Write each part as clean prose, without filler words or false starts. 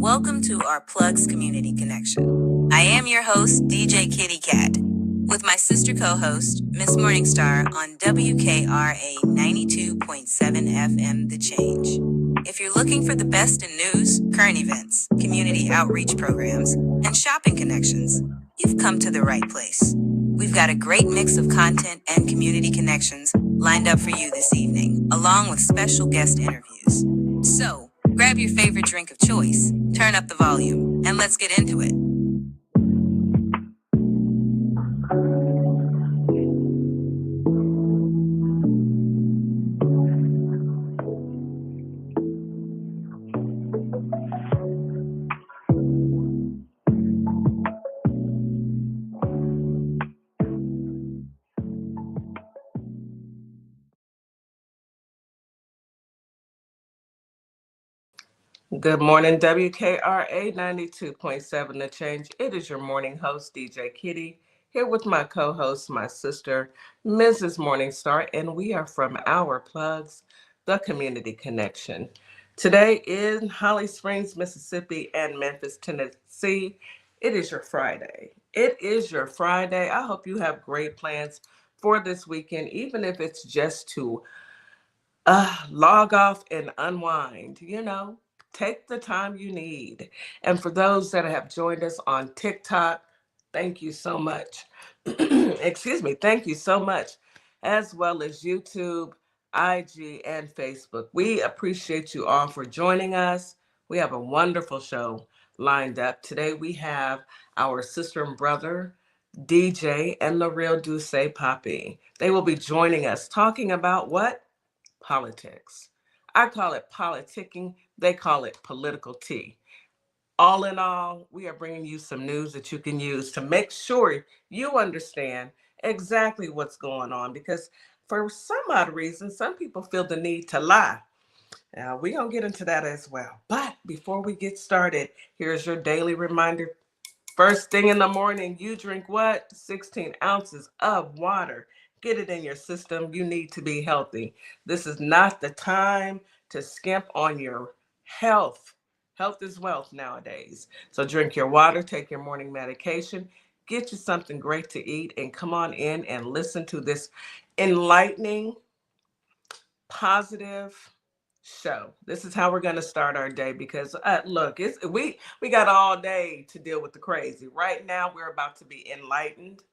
Welcome to our Plugs Community Connection. I am your host, DJ Kitty Cat, with my sister co-host, Miss Morningstar on WKRA 92.7 FM The Change. If you're looking for the best in news, current events, community outreach programs, and shopping connections, you've come to the right place. We've got a great mix of content and community connections lined up for you this evening, along with special guest interviews. So, grab your favorite drink of choice, turn up the volume, and let's get into it. Good morning, WKRA 92.7 The Change. It is your morning host, DJ Kitty, here with my co-host, my sister, Mrs. Morningstar, and we are from Our Plugs, the Community Connection. Today in Holly Springs, Mississippi, and Memphis, Tennessee, it is your Friday. It is your Friday. I hope you have great plans for this weekend, even if it's just to log off and unwind, take the time you need. And for those that have joined us on TikTok, thank you so much. Excuse me, thank you so much, as well as YouTube, IG, and Facebook. We appreciate you all for joining us. We have a wonderful show lined up. Today we have our sister and brother, DJ and the real Duce Poppy. They will be joining us talking about what? Politics. I call it politicking. They call it political tea. All in all, we are bringing you some news that you can use to make sure you understand exactly what's going on, because for some odd reason, some people feel the need to lie. Now, we're going to get into that as well. But before we get started, here's your daily reminder. First thing in the morning, you drink what? 16 ounces of water. Get it in your system. You need to be healthy. This is not the time to skimp on your health. Health is wealth nowadays. So drink your water, take your morning medication, get you something great to eat, and come on in and listen to this enlightening, positive show. This is how we're going to start our day, because look, we got all day to deal with the crazy. Right now, we're about to be enlightened.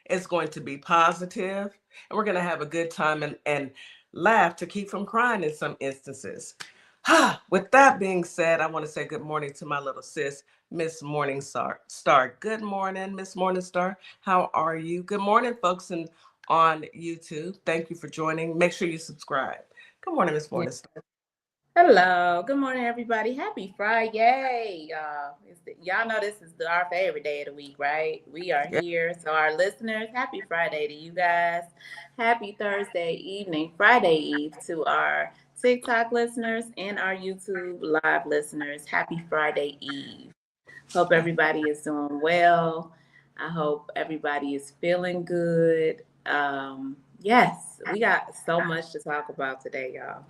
It's going to be positive, and we're going to have a good time and laugh to keep from crying in some instances. With that being said, I want to say good morning to my little sis, Miss Morningstar. Good morning, Miss Morningstar. How are you? Good morning, folks on YouTube. Thank you for joining. Make sure you subscribe. Good morning, Miss Morningstar. Hello. Good morning, everybody. Happy Friday. Y'all know this is our favorite day of the week, right? We are here. So our listeners, happy Friday to you guys. Happy Thursday evening, Friday Eve to our TikTok listeners and our YouTube live listeners. Happy Friday Eve. Hope everybody is doing well. I hope everybody is feeling good. Yes, we got so much to talk about today, y'all.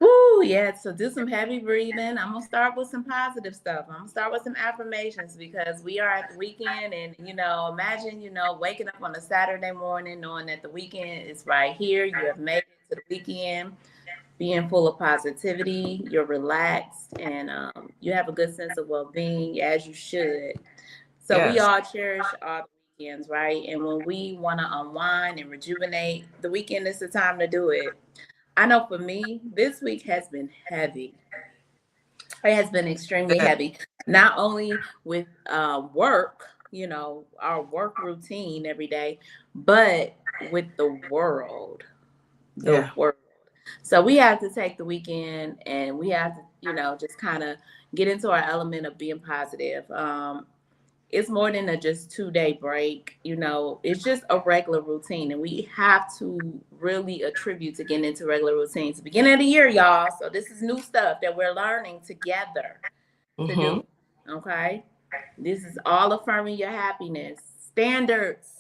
Woo, yeah, so do some heavy breathing. I'm going to start with some positive stuff. I'm going to start with some affirmations, because we are at the weekend, and, imagine, waking up on a Saturday morning knowing that the weekend is right here. You have made it to the weekend, being full of positivity. You're relaxed, and you have a good sense of well-being, as you should. So we all cherish all the weekends, right? And when we want to unwind and rejuvenate, the weekend is the time to do it. I know for me, this week has been heavy. It has been extremely heavy, not only with work, our work routine every day, but with the world, world. So we have to take the weekend, and we have to, just kind of get into our element of being positive. It's more than a just 2-day break. It's just a regular routine, and we have to really attribute to getting into regular routines. Beginning of the year, y'all. So this is new stuff that we're learning together to do. Okay. This is all affirming your happiness standards.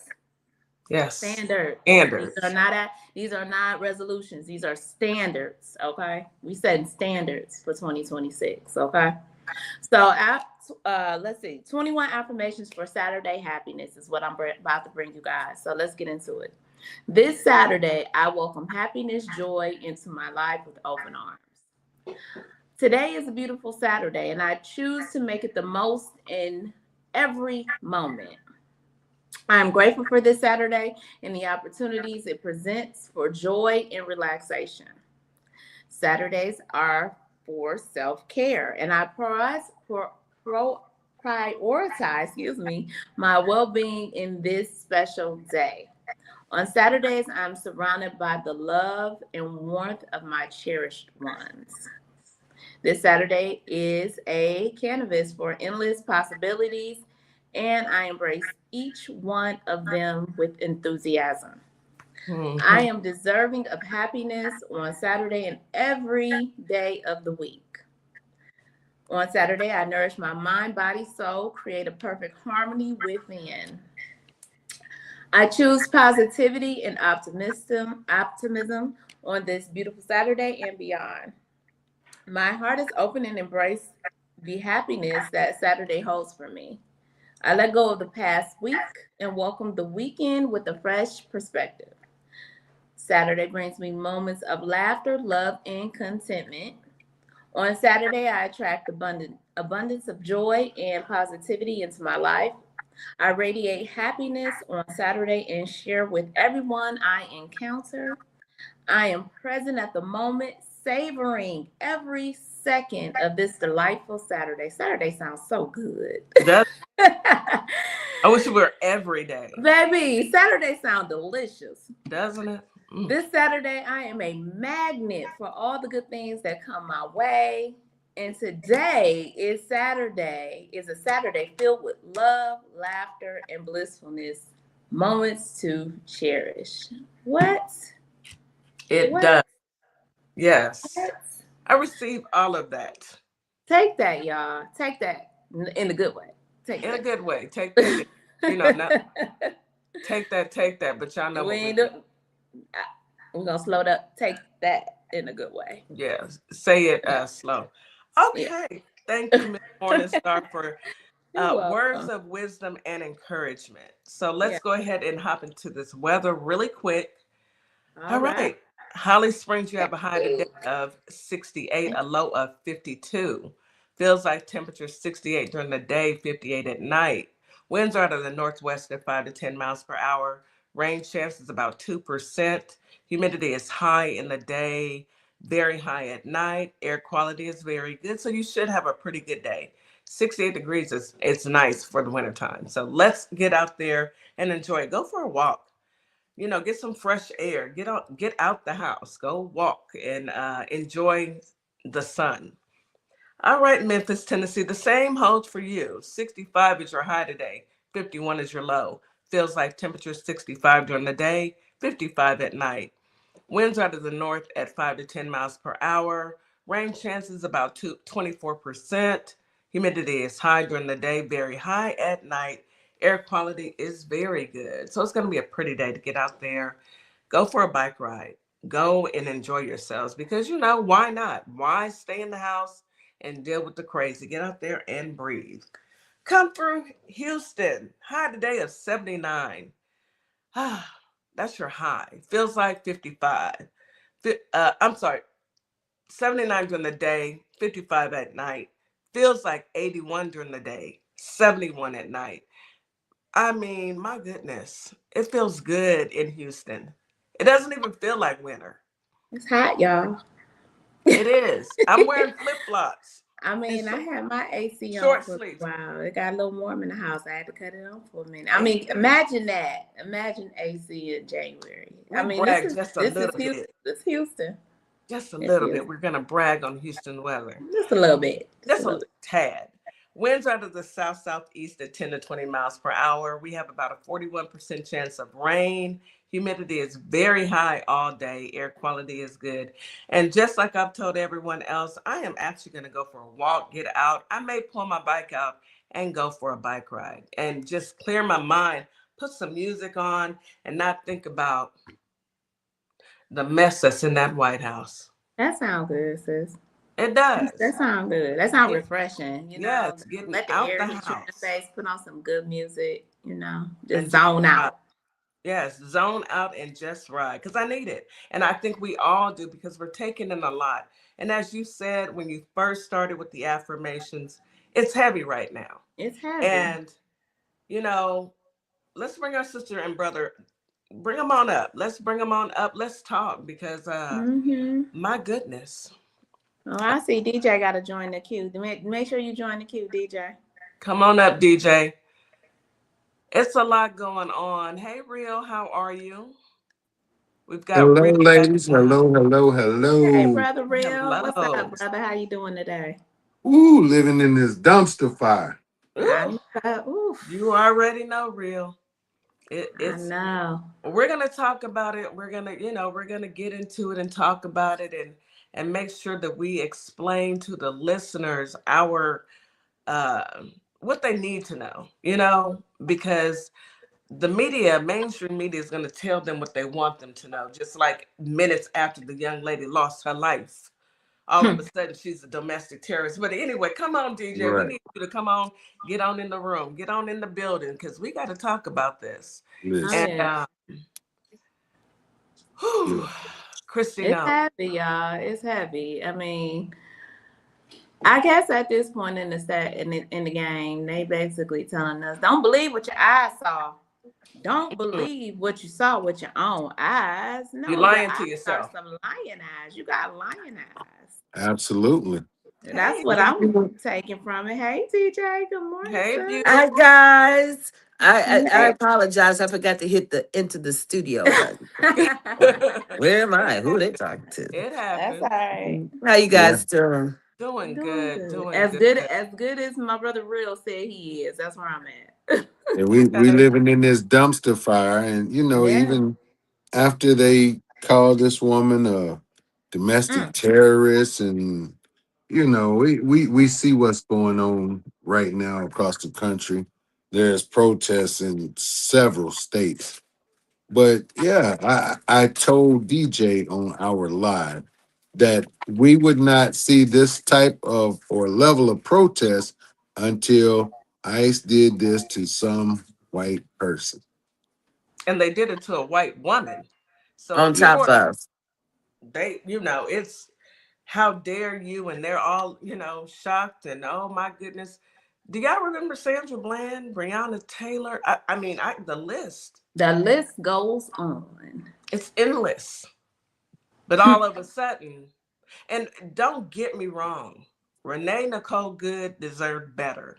Yes. Standards. Standards. These are not resolutions. These are standards. Okay. We setting standards for 2026. Okay. So let's see. 21 affirmations for Saturday happiness is what I'm about to bring you guys. So let's get into it. This Saturday, I welcome happiness, joy into my life with open arms. Today is a beautiful Saturday, and I choose to make it the most in every moment. I am grateful for this Saturday and the opportunities it presents for joy and relaxation. Saturdays are for self-care, and I prioritize, my well-being in this special day. On Saturdays, I'm surrounded by the love and warmth of my cherished ones. This Saturday is a canvas for endless possibilities, and I embrace each one of them with enthusiasm. I am deserving of happiness on Saturday and every day of the week. On Saturday, I nourish my mind, body, soul, create a perfect harmony within. I choose positivity and optimism on this beautiful Saturday and beyond. My heart is open and embrace the happiness that Saturday holds for me. I let go of the past week and welcome the weekend with a fresh perspective. Saturday brings me moments of laughter, love, and contentment. On Saturday, I attract abundance of joy and positivity into my life. I radiate happiness on Saturday and share with everyone I encounter. I am present at the moment, savoring every second of this delightful Saturday. Saturday sounds so good. I wish it were every day. Baby, Saturday sounds delicious. Doesn't it? This Saturday, I am a magnet for all the good things that come my way. And today is a Saturday filled with love, laughter, and blissfulness, moments to cherish. What? It What? does. Yes. What? I receive all of that. Take that, y'all. Take that in a good way. Take in that. a good way. Take that. Not take that. But y'all know we're gonna slow it up. Take that in a good way. Yes. Say it slow. Okay. Yeah. Thank you, Ms. Morningstar, for You're words welcome. of wisdom and encouragement. So let's Yeah. go ahead and hop into this weather really quick. All All right. right. Holly Springs, you have a high today of 68, a low of 52. Feels like temperature 68 during the day, 58 at night. Winds are out of the northwest at 5 to 10 miles per hour. Rain chance is about 2%. Humidity is high in the day, very high at night. Air quality is very good, so you should have a pretty good day. 68 degrees is it's nice for the wintertime. So let's get out there and enjoy it. Go for a walk. Get some fresh air, get out the house, go walk and enjoy the sun. All right, Memphis, Tennessee, the same holds for you. 65 is your high today, 51 is your low. Feels like temperature 65 during the day, 55 at night. Winds out of the north at 5 to 10 miles per hour. Rain chances about 24%. Humidity is high during the day, very high at night. Air quality is very good. So it's going to be a pretty day to get out there. Go for a bike ride. Go and enjoy yourselves because, why not? Why stay in the house and deal with the crazy? Get out there and breathe. Come through Houston. High today of 79. That's your high. Feels like 55. I'm sorry, 79 during the day, 55 at night. Feels like 81 during the day, 71 at night. I mean, my goodness, it feels good in Houston. It doesn't even feel like winter. It's hot, y'all. It is. I'm wearing flip-flops I and mean, I had my AC on short for a sleeves. while. It got a little warm in the house. I had to cut it on for a minute. I And mean, imagine that. Imagine AC in January. we brag just a this is little Houston. bit. It's Houston. Just a It's little bit. Houston. We're going to brag on Houston weather. Just a little bit. Just a tad. Winds out of the south-southeast at 10 to 20 miles per hour. We have about a 41% chance of rain. Humidity is very high all day. Air quality is good. And just like I've told everyone else, I am actually going to go for a walk, get out. I may pull my bike out and go for a bike ride and just clear my mind, put some music on, and not think about the mess that's in that White House. That sounds good, sis. It That does. sounds good. That sounds Get, refreshing. yes, getting Let the out air the hit you in the house face. Put on some good music. and Just just zone ride. out. Yes, zone out and just ride because I need it. And I think we all do because we're taking in a lot. And as you said, when you first started with the affirmations, it's heavy right now. It's heavy. And, you know, let's bring our sister and brother, bring them on up. Let's bring them on up. Let's talk because, Mm-hmm. my goodness. Oh, I see. DJ got to join the queue. Make sure you join the queue, DJ. Come on up, DJ. It's a lot going on. Hey, Real, how are you? We've got Hello, Real back in ladies. the house. Hello, hello, Hey, hello. brother Real. What's Hello. up, brother? How you doing today? Ooh, living in this dumpster fire. I Ooh, know. you Oof. already know, Real. I It's know. we're gonna talk about it. We're gonna get into it and talk about it and make sure that we explain to the listeners our uh what they need to know, because the media, mainstream media, is gonna tell them what they want them to know, just like minutes after the young lady lost her life. All of a sudden she's a domestic terrorist. But anyway, come on, DJ. We Right. need you to come on, get on in the room, get on in the building, because we got to talk about this. Oh And Listen. yeah. whew, Yeah. Christy, It's no. heavy, y'all. It's heavy. I mean, I guess at this point in the in the game, they basically telling us, don't believe what your eyes saw. Don't Mm, believe what you saw with your own eyes. you're No, your lying to eyes are yourself. some lion eyes. You got lion eyes. Absolutely. That's Hey, what beautiful. I'm taking from it. Hey, TJ. Good morning, Hey, sir. Hi beautiful. guys. I Hey. apologize. I forgot to hit the into the studio button. Where am I? Who are they talking to? It That's all happens. right. How you Yeah. guys doing? Doing Doing good, good. doing As good. good as my brother Real said he is. That's where I'm at. And we Okay. living in this dumpster fire. And, Yeah. even after they called this woman a domestic Mm. terrorist and, we see what's going on right now across the country. There's protests in several states. But yeah, I told DJ on our live that we would not see this type of or level of protest until ICE did this to some white person. And they did it to a white woman. So, On of Yeah, top course, of. it's how dare you? And they're all, shocked and oh my goodness. Do y'all remember Sandra Bland, Breonna Taylor? The list, The list goes on. it's endless. But all of a sudden, and don't get me wrong, Renee Nicole Good deserved better.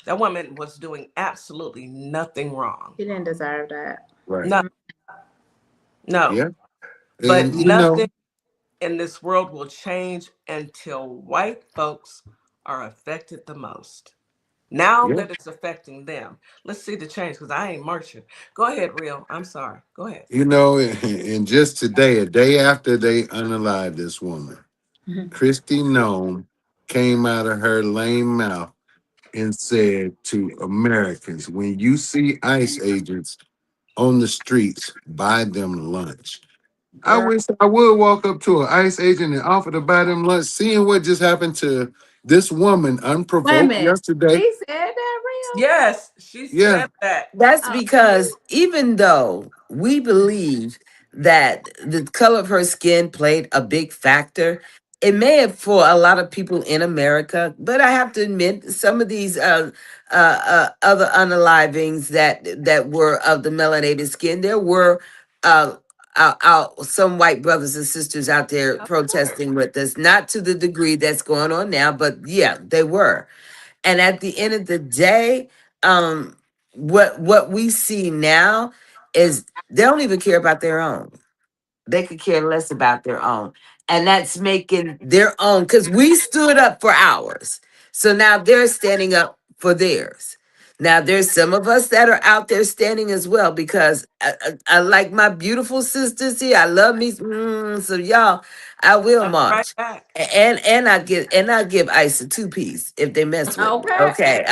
That woman was doing absolutely nothing wrong. He didn't deserve that. right. No, Mm. no. Yeah. But And nothing in this world will change until white folks are affected the most. Now yeah. that it's affecting them, let's see the change because I ain't marching. Go ahead, Real. I'm sorry. Go ahead. And just today, a day after they unalived this woman, Christy Nome came out of her lame mouth and said to Americans, when you see ICE agents on the streets, buy them lunch. I Girl. wish I would walk up to an ICE agent and offer to buy them lunch, seeing what just happened to this woman Wait a unprovoked minute. yesterday. She said that Real? Yes, she Yeah, said that. That's Oh, because even though we believe that the color of her skin played a big factor, it may have for a lot of people in America, but I have to admit some of these other unalivings that were of the melanated skin, there were some white brothers and sisters out there Of course. protesting with us, not to the degree that's going on now, but yeah, they were. And at the end of the day, what we see now is they don't even care about their own. They could care less about their own. And that's making their own, because we stood up for ours. So now they're standing up for theirs. Now there's some of us that are out there standing as well because I like my beautiful sisters here. I love me. So y'all, I will I'm right march. back. And I give ICE a 2 piece if they mess with me. Okay. Okay.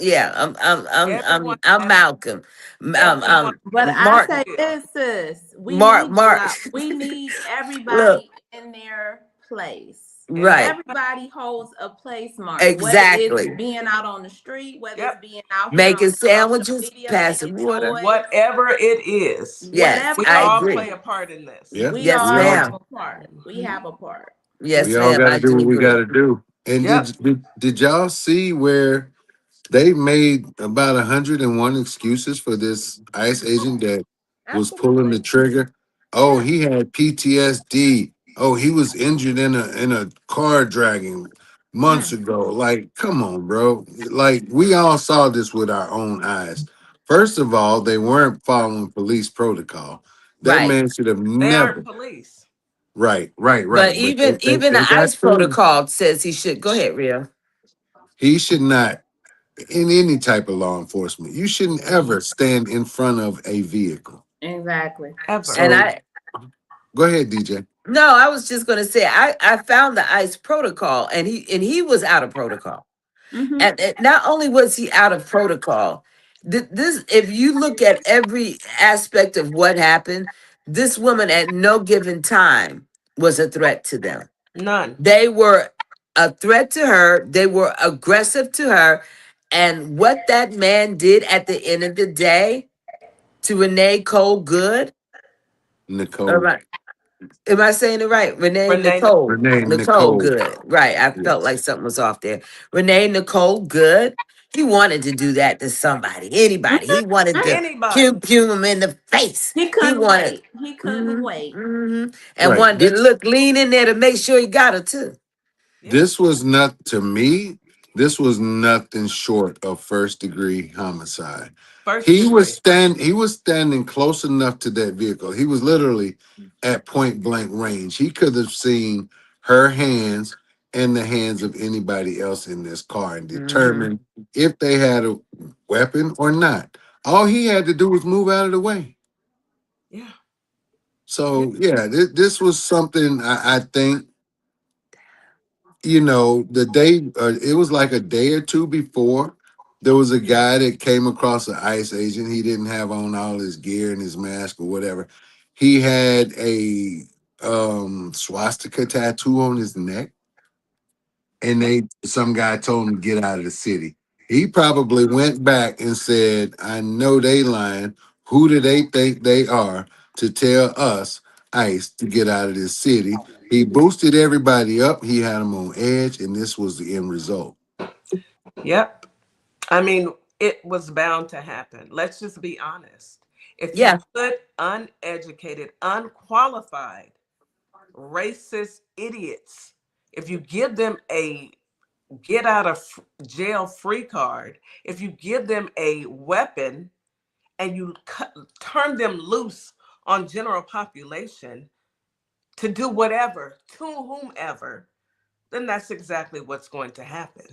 Yeah. Everyone I'm has Malcolm. everyone But has I to Mark say give. this, sis, we Mark need Mark. we need Look, everybody in their place. And right. everybody, Everybody holds a place, Mark. Whether it's Exactly. being out on the street, whether it's yep, being out here on Making social sandwiches, media passing making water. noise, whatever it is, Yes, whatever we I it all agree. play is, a part in this. Yeah, we Yes, we all all have ma'am. a part. We Mhm. have a part. Yes, we all ma'am. got to I do do what we got agree. to do. And Yep. did y'all see where they made about 101 excuses for this ICE agent that was pulling the Absolutely. trigger? Oh, Yeah. he had PTSD. Oh, he was injured in a car dragging months Mm, ago. Like, come on, bro. Like, we all saw this with our own eyes. First of all, they weren't following police protocol. That Right. man should have They aren't never. police. Right, right, But right. But even the they got ICE through. protocol says he should go ahead, Rio. He should not, in any type of law enforcement, you shouldn't Mhm. ever stand in front of a vehicle. exactly. Ever. And So I go ahead, DJ. no, I was just gonna say I found the ICE protocol and he was out of protocol. Hmm. And not only was he out of protocol, this if you look at every aspect of what happened, this woman at no given time was a threat to them. None. They were a threat to her, they were aggressive to her, and what that man did at the end of the day to Renee Cole Good, Nicole. am I saying it right? Renee Renee Nicole. Nicole. Renee Nicole Nicole. Good. Right. I felt Yes. like something was off there. Renee Nicole Good. He wanted to do that to somebody, anybody. He wanted to Anybody. pew him in the face. He He couldn't wanted, wait. He couldn't hmm wait. and Right. wanted to lean in there to make sure he got her too. Yeah. This was not, to me, this was nothing short of first degree homicide. First degree. He was standing close enough to that vehicle. He was literally at point blank range. He could have seen her hands and the hands of anybody else in this car and Hmm. determined if they had a weapon or not. All he had to do was move out of the way. Yeah. Yeah. So yeah, this was something I think, the day, it was like a day or two before, there was a guy that came across an ICE agent. He didn't have on all his gear and his mask or whatever. He had a swastika tattoo on his neck, and some guy told him to get out of the city. He probably went back and said, I know they lying. Who do they think they are to tell us, ICE, to get out of this city? He boosted everybody up. He had them on edge, and this was the end result. Yep. I mean, it was bound to happen. Let's just be honest. If you Yeah. put uneducated, unqualified, racist idiots, if you give them a get out of jail free card, if you give them a weapon and you turn them loose on general population to do whatever to whomever, then that's exactly what's going to happen.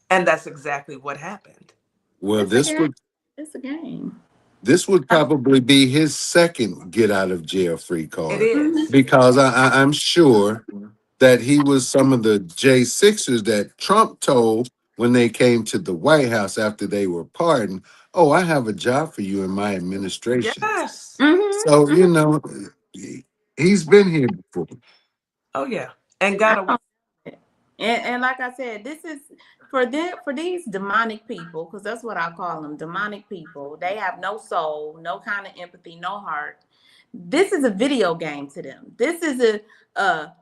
And that's exactly what happened. Well, It's a game. It's a game. this would probably be his second get out of jail free It card, is. Hmm. because I'm sure that he was some of the J6ers that Trump told when they came to the White House after they were pardoned. Oh, I have a job for you in my administration. Yes. So, Hmm. he's been here before. Oh, yeah. And I got away. don't. And like I said, this is for these demonic people, because that's what I call them, demonic people. They have no soul, no kind of empathy, no heart. This is a video game to them. This is a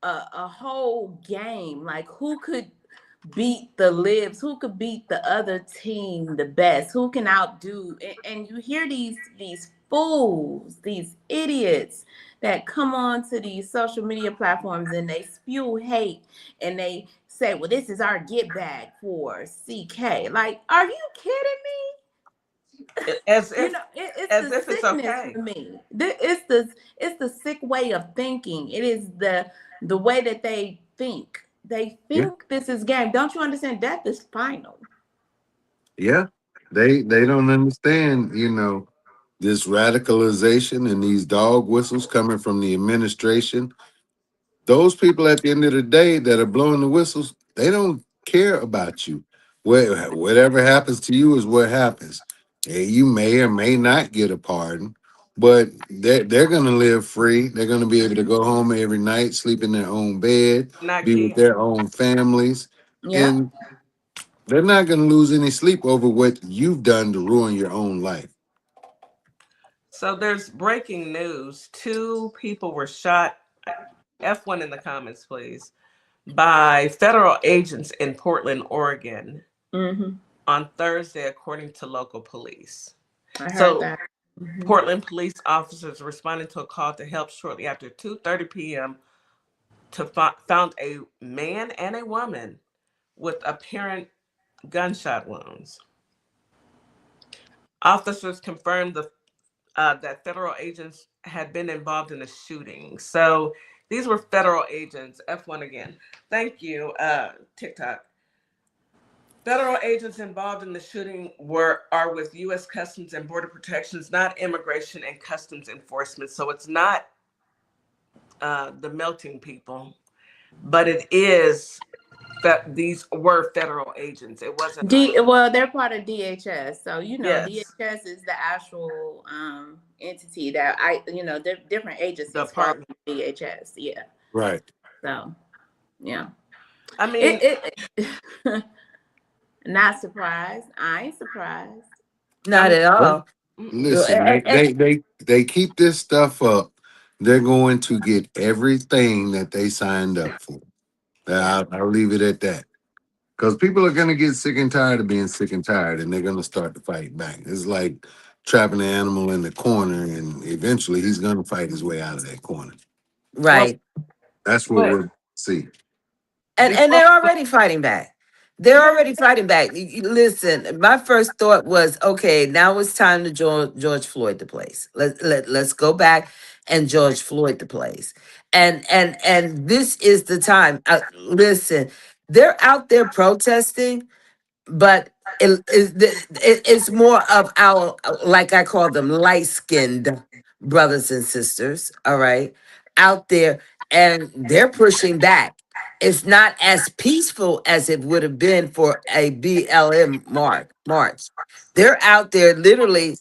a whole game. Like who could beat the libs, who could beat the other team the best, who can outdo, and you hear these fools, these idiots that come on to these social media platforms and they spew hate and they say, well, this is our get back for CK. Like, are you kidding me? As You if know, it's as the if it's sickness okay. for me. It's the sick way of thinking. It is the way that they think. They Yeah. think this is game. Don't you understand? Death is final. Yeah. They don't understand, this radicalization and these dog whistles coming from the administration. those people at the end of the day that are blowing the whistles, they don't care about you. Whatever happens to you is what happens. You may or may not get a pardon, but they're going to live free. They're going to be able to go home every night, sleep in their own bed, Not be with key. their own families, Yeah. and they're not going to lose any sleep over what you've done to ruin your own life. So there's breaking news. 2 people were shot. F1 in the comments, please. By federal agents in Portland, Oregon Mm-hmm. on Thursday, according to local police. I heard So that. Mm-hmm. Portland police officers responded to a call to help shortly after 2:30 p.m. found a man and a woman with apparent gunshot wounds. Officers confirmed that federal agents had been involved in the shooting. So these were federal agents. F1 again. Thank you, TikTok. Federal agents involved in the shooting are with U.S. Customs and Border Protections, not Immigration and Customs Enforcement. So it's not the melting people, but it is that these were federal agents. It wasn't. Well, they're part of DHS, so Yes, DHS is the actual entity that different agencies fall department. under DHS. Yeah. Right. So, yeah. I mean, It not surprised. I ain't surprised. Not at all. Listen, And- and- they keep this stuff up. They're going to get everything that they signed up for. Yeah. I'll leave it at that. Because people are going to get sick and tired of being sick and tired, and they're going to start to fight back. It's like trapping an animal in the corner, and eventually he's going to fight his way out of that corner. well, right. That's what but we'll see. And before, they're already fighting back. They're yeah, already fighting back. Listen, my first thought was, okay, now it's time to George Floyd the place. Let's go back and George Floyd the place. And this is the time. Listen, they're out there protesting, but it's more of our, like I call them, light-skinned brothers and sisters, all right, out there, and they're pushing back. It's not as peaceful as it would have been for a BLM march. They're out there literally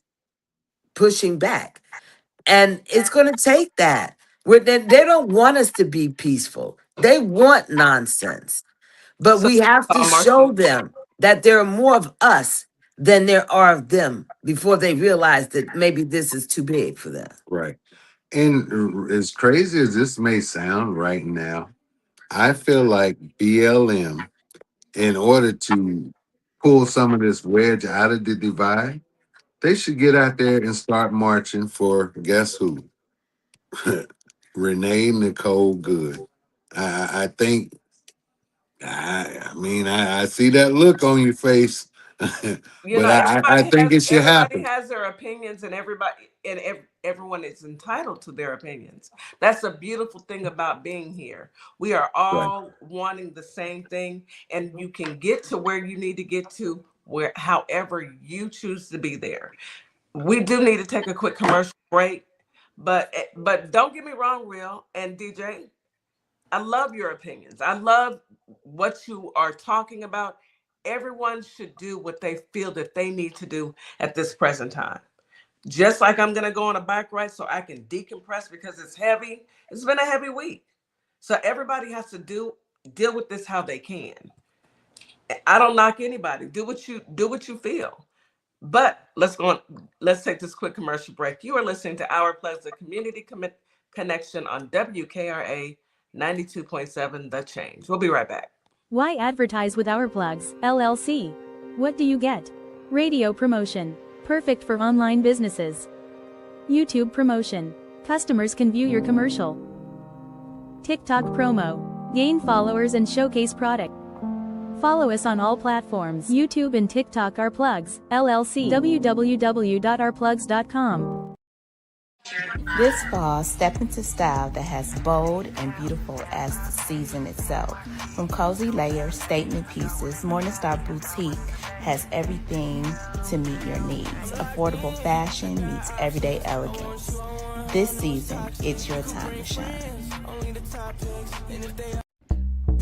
pushing back, and it's going to take that. They don't want us to be peaceful. They want nonsense. But so we have to Marcy, show them that there are more of us than there are of them before they realize that maybe this is too big for them. Right. And as crazy as this may sound right now, I feel like BLM, in order to pull some of this wedge out of the divide, they should get out there and start marching for guess who? Renee Nicole Good. I think I see that look on your face, you but know, I think it should everybody happen. has their opinions, and everyone is entitled to their opinions. That's a beautiful thing about being here. We are Right. all wanting the same thing, and you can get to where you need to get to where however you choose to be there. We do need to take a quick commercial break, but don't get me wrong, Will and DJ. I love your opinions. I love what you are talking about. Everyone should do what they feel that they need to do at this present time. Just like I'm going to go on a bike ride so I can decompress because it's heavy. It's been a heavy week. So everybody has to deal with this how they can. I don't knock anybody. Do what you feel. But let's take this quick commercial break. You are listening to Our Plugs, the community connection on WKRA 92.7 The Change. We'll be right back. Why advertise with Our Plugs, LLC? What do you get? Radio promotion. Perfect for online businesses. YouTube promotion. Customers can view your commercial. TikTok promo. Gain followers and showcase product. Follow us on all platforms, YouTube and TikTok. Our Plugs, LLC. www.ourplugs.com. This fall, step into style that has bold and beautiful as the season itself. From cozy layers, statement pieces, Morningstar Boutique has everything to meet your needs. Affordable fashion meets everyday elegance. This season, it's your time to shine.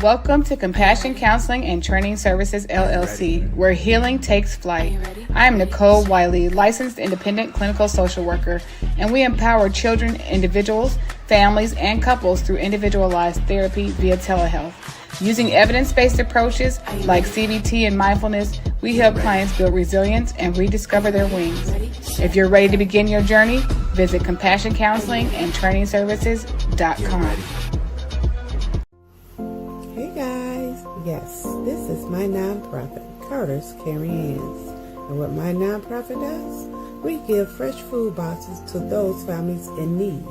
Welcome to Compassion Counseling and Training Services LLC, where healing takes flight. I am Nicole Wiley, licensed independent clinical social worker, and we empower children, individuals, families, and couples through individualized therapy via telehealth. Using evidence-based approaches like CBT and mindfulness, we help clients build resilience and rediscover their wings. If you're ready to begin your journey, visit CompassionCounselingandTrainingServices.com. Hey guys, yes, this is my nonprofit, Carter's Caring Hands. And what my nonprofit does, we give fresh food boxes to those families in need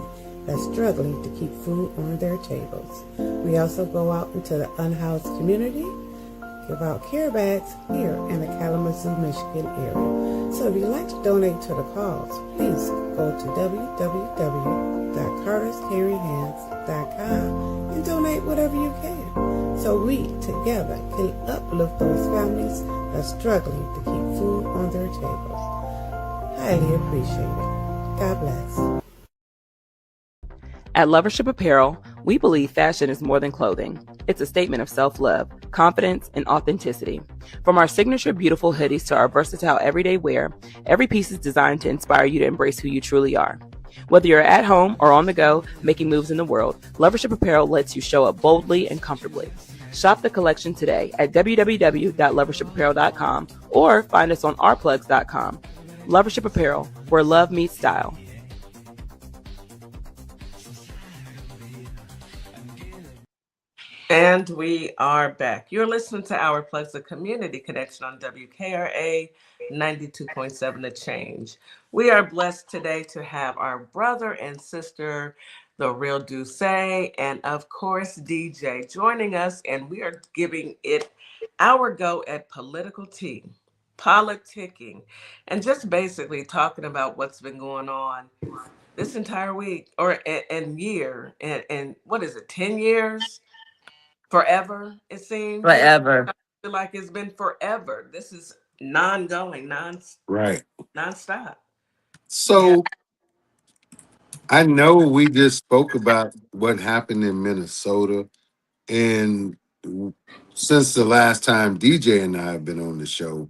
that's struggling to keep food on their tables. We also go out into the unhoused community, give out care bags here in the Kalamazoo, Michigan area. So if you'd like to donate to the cause, please go to www.carterscaringhands.com and donate whatever you can, so we together can uplift those families that's struggling to keep food on their tables. Highly appreciate it. God bless. At Lovership Apparel, we believe fashion is more than clothing. It's a statement of self-love, confidence, and authenticity. From our signature beautiful hoodies to our versatile everyday wear, every piece is designed to inspire you to embrace who you truly are. Whether you're at home or on the go, making moves in the world, Lovership Apparel lets you show up boldly and comfortably. Shop the collection today at www.lovershipapparel.com or find us on ourplugs.com. Lovership Apparel, where love meets style. And we are back. You're listening to Our Plugs, the Community Connection on WKRA 92.7 The Change. We are blessed today to have our brother and sister, the real Duce, and of course, DJ joining us, and we are giving it our go at political tea, politicking, and just basically talking about what's been going on this entire week or and year, and what is it, 10 years? Forever, it seems. Forever. I feel like it's been forever. This is non-going, Right. non-stop. So I know we just spoke about what happened in Minnesota, and since the last time DJ and I have been on the show,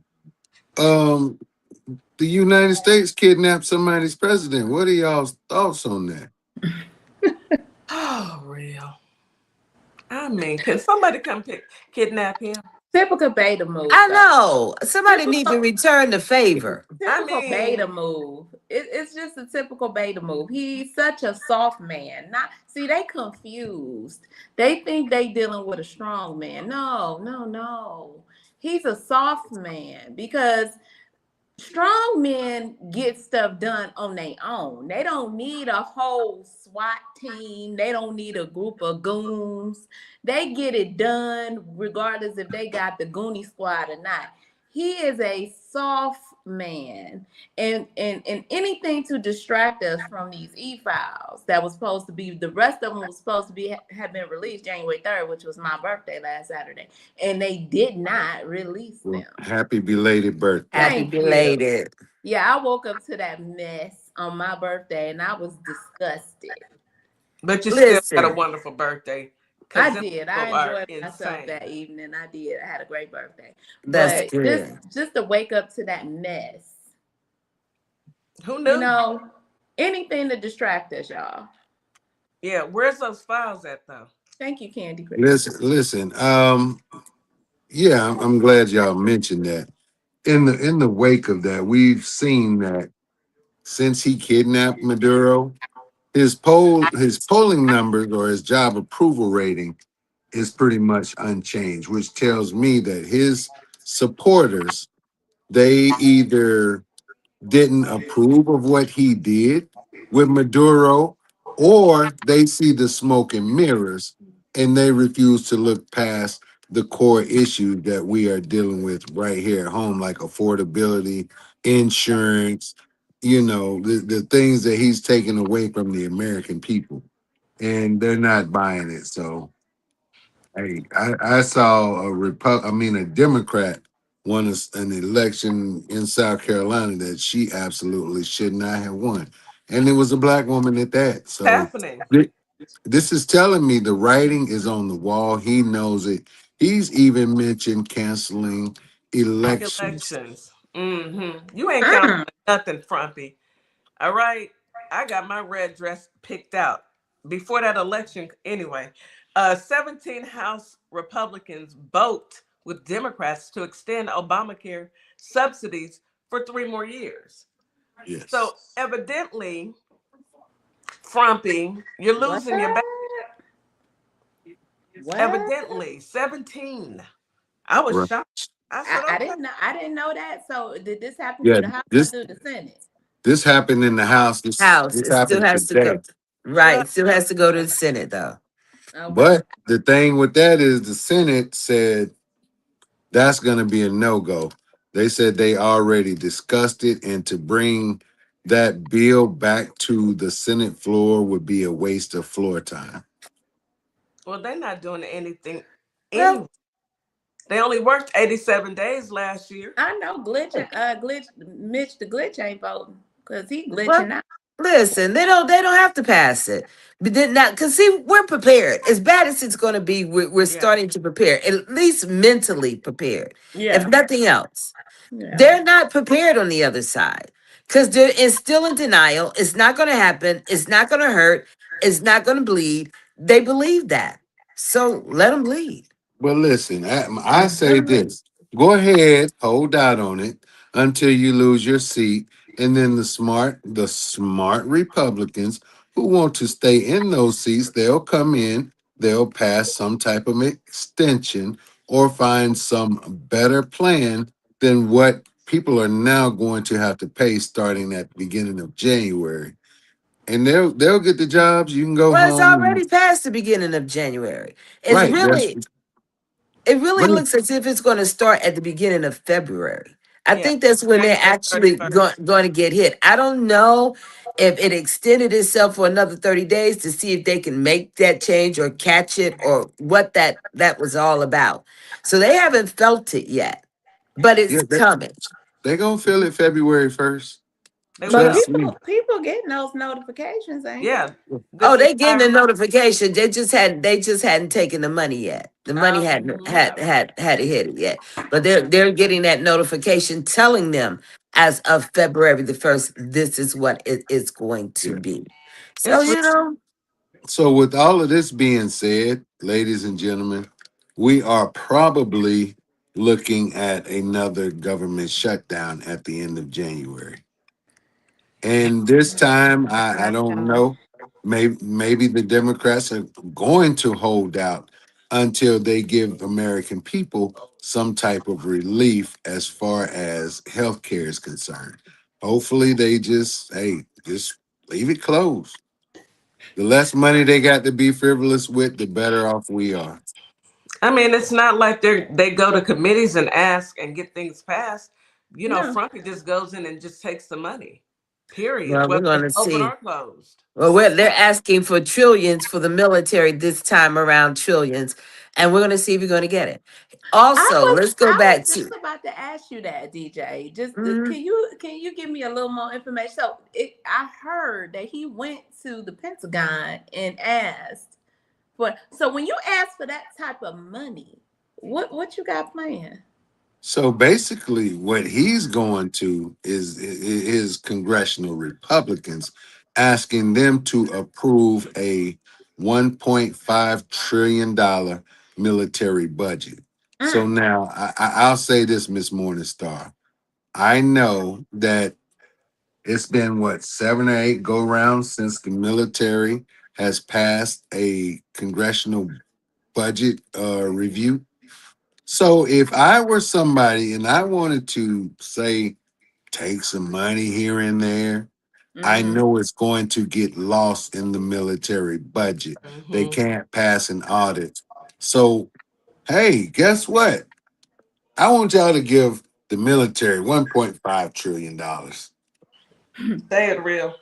um, the United States kidnapped somebody's president. What are y'all's thoughts on that? Oh, real. I mean, can somebody come kidnap him? Typical beta move. I know. Somebody need to return the favor. Typical beta move. It's just a typical beta move. He's such a soft man. They confused. They think they dealing with a strong man. No. He's a soft man because strong men get stuff done on their own. They don't need a whole SWAT team. They don't need a group of goons. They get it done regardless if they got the Goonie squad or not. He is a soft man. And anything to distract us from these e-files that was supposed to be, the rest of them was supposed to be have been released January 3rd, which was my birthday last Saturday. And they did not release them. Happy belated birthday. Happy belated. Yeah, I woke up to that mess on my birthday and I was disgusted. But you still had a wonderful birthday. I did. I enjoyed myself that evening. I did. I had a great birthday. That's good. Just to wake up to that mess. Who knew? You know, anything to distract us, y'all. Yeah, where's those files at though? Thank you, Candy. Listen. Yeah, I'm glad y'all mentioned that. In the wake of that, we've seen that since he kidnapped Maduro, his polling numbers or his job approval rating is pretty much unchanged, which tells me that his supporters, they either didn't approve of what he did with Maduro, or they see the smoke and mirrors and they refuse to look past the core issues that we are dealing with right here at home, like affordability, insurance, the things that he's taking away from the American people. And they're not buying it. So hey, I saw a Democrat won an election in South Carolina that she absolutely should not have won, and it was a black woman at that. So Happening. This is telling me the writing is on the wall. He knows it. He's even mentioned canceling elections. Elections. You ain't counting Mm. nothing, Frumpy. All right. I got my red dress picked out before that election anyway. 17 House Republicans vote with Democrats to extend Obamacare subsidies for 3 more years. Yes. So evidently, Frumpy, you're What? losing your back. What? Evidently, 17. I was Right. shocked. I said, I okay. didn't know. I didn't know that. So did this happen through Yeah. the House or This through the Senate? this happened in the House. House, This it still happened has to go. today. Right, Well, still has to go to the Senate though. Okay. But the thing with that is the Senate said that's going to be a no-go. They said they already discussed it, and to bring that bill back to the Senate floor would be a waste of floor time. well, they're not doing anything Well, anyway. They only worked 87 days last year. I know glitch Mitch the glitch ain't voting because he well, glitching out. listen, they don't have to pass it. But then now, because see, we're prepared. As bad as it's going to be, we're Yeah. starting to prepare, at least mentally prepared, if Yeah. nothing else. Yeah. They're not prepared on the other side because they're still in denial. It's not going to happen. It's not going to hurt. It's not going to bleed. They believe that. So let them bleed. But listen, I Let say 'em leave. this: go ahead, hold out on it until you lose your seat, and then the smart Republicans who want to stay in those seats, they'll come in, they'll pass some type of extension or find some better plan than what people are now going to have to pay starting at the beginning of January, and they'll get the jobs. You can go Well, it's home and already past the beginning of January. It's right. That's really It really right. looks as if it's going to start at the beginning of February. I Yeah. think that's when they're January actually 31st. going to get hit. I don't know if it extended itself for another 30 days to see if they can make that change or catch it or what that was all about. So they haven't felt it yet, but it's Yeah, coming. they gonna feel it February 1st. They But will. Trust me. people getting those notifications, ain't they? Yeah. Oh, This they getting the entire month. notification. They just hadn't taken the money yet. The money Oh, hadn't Yeah. had it hit it yet. But they're getting that notification telling them as of February the 1st, this is what it is going to Yeah. be. So It's you know, So with all of this being said, ladies and gentlemen, we are probably looking at another government shutdown at the end of January. And this time, I don't wow. know. Maybe the Democrats are going to hold out until they give American people some type of relief as far as health care is concerned. Hopefully, they just leave it closed. The less money they got to be frivolous with, the better off we are. I mean, it's not like they go to committees and ask and get things passed. No. Frumpy just goes in and just takes the money. Period. well, we're Whether going it's to open see. or closed. Well, they're asking for trillions for the military this time around, trillions, and we're going to see if we're going to get it. Also, let's go I was back just to. about to ask you that, DJ. Just Mhm. can you give me a little more information? So I heard that he went to the Pentagon and asked for. So when you ask for that type of money, what you got planned? So basically, what he's going to is his congressional Republicans asking them to approve a $1.5 trillion military budget. So Mm, now I'll say this, Miss Morningstar. I know that it's been what 7 or 8 go rounds since the military has passed a congressional budget review. So if I were somebody and I wanted to say take some money here and there, I mm-hmm. know it's going to get lost in the military budget. They Hmm. can't pass an audit. So hey, guess what? I want y'all to give the military $1.5 trillion. Say it real.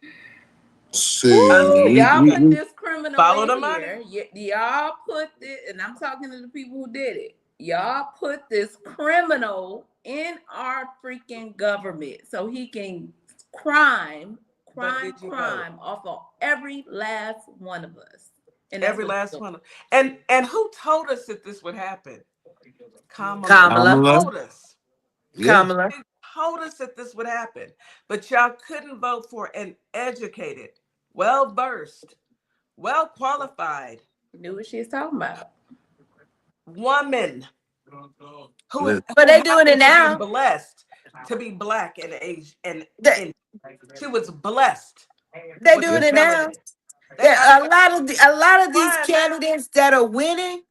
Ooh, See, y'all put this criminal Follow in the money. here. Y'all put this, and I'm talking to the people who did it. Y'all put this criminal in our freaking government so he can did you vote? crime off of every last one of us. And that's Every what last you're one. And who told us that this would happen? Kamala Kamala. Kamala. told us. Yeah. Kamala. She told us that this would happen. But y'all couldn't vote for an educated, well versed, well qualified doing. Knew what she's talking about. woman Listen, But who they doing it happened to be now. blessed to be black and Asian They, and she was blessed they with doing the it now. melanin. They There are are a lot of these trying now. candidates that are winning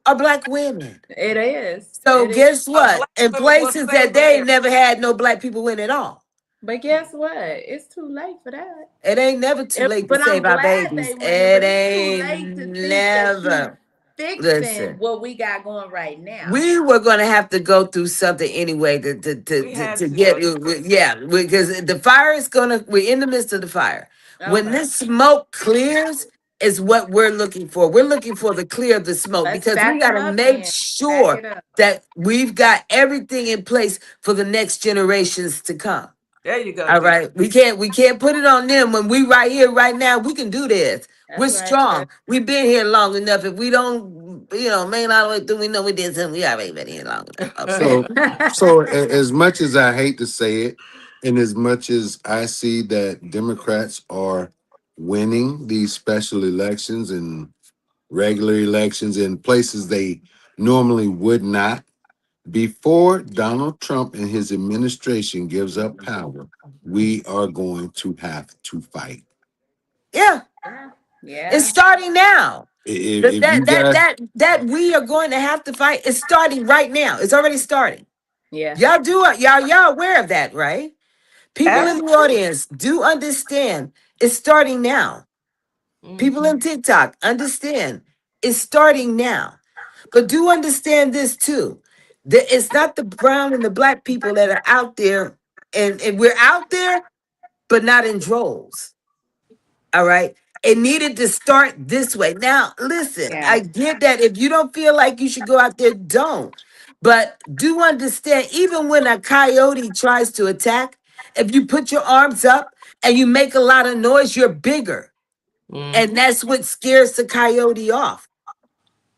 are black women. It is. So It is. guess what? Black In women will places save that they ain't theirs. never had no black people win at all. But guess what? It's too late for that. It ain't never too late to But I'm save our glad babies. they winning, It but it's too ain't late to think that she's never. fixing Listen, what we got going right now. we were gonna have to go through something anyway We had to to get go through something. yeah, because the fire is gonna. We're in the midst of the fire. When Okay. this smoke clears, is what we're looking for. We're looking for the clear of the smoke Let's because we back got them to up make then. Back sure it up. that we've got everything in place for the next generations to come. There you go, All D. right, we can't put it on them when we right here right now. We can do this. We're That's right. strong. We've been here long enough. If we don't, man, all the way through, we know we did something. We already been here long enough. Okay. as much as I hate to say it, and as much as I see that Democrats are winning these special elections and regular elections in places they normally would not, before Donald Trump and his administration gives up power, we are going to have to fight. Yeah, it's Yeah. starting now. If you guys, That we are going to have to fight. It's starting right now. It's already starting. Yeah. Y'all do it. Y'all aware of that, right? People in the Absolutely. audience do understand. It's starting now. People Mhm. in TikTok understand. It's starting now. But do understand this too. That it's not the brown and the black people that are out there, and we're out there, but not in droves. All right. It needed to start this way. Now, listen, Yeah. I get that if you don't feel like you should go out there, don't. But do understand, even when a coyote tries to attack, if you put your arms up and you make a lot of noise, you're bigger. And Mhm. that's what scares the coyote off.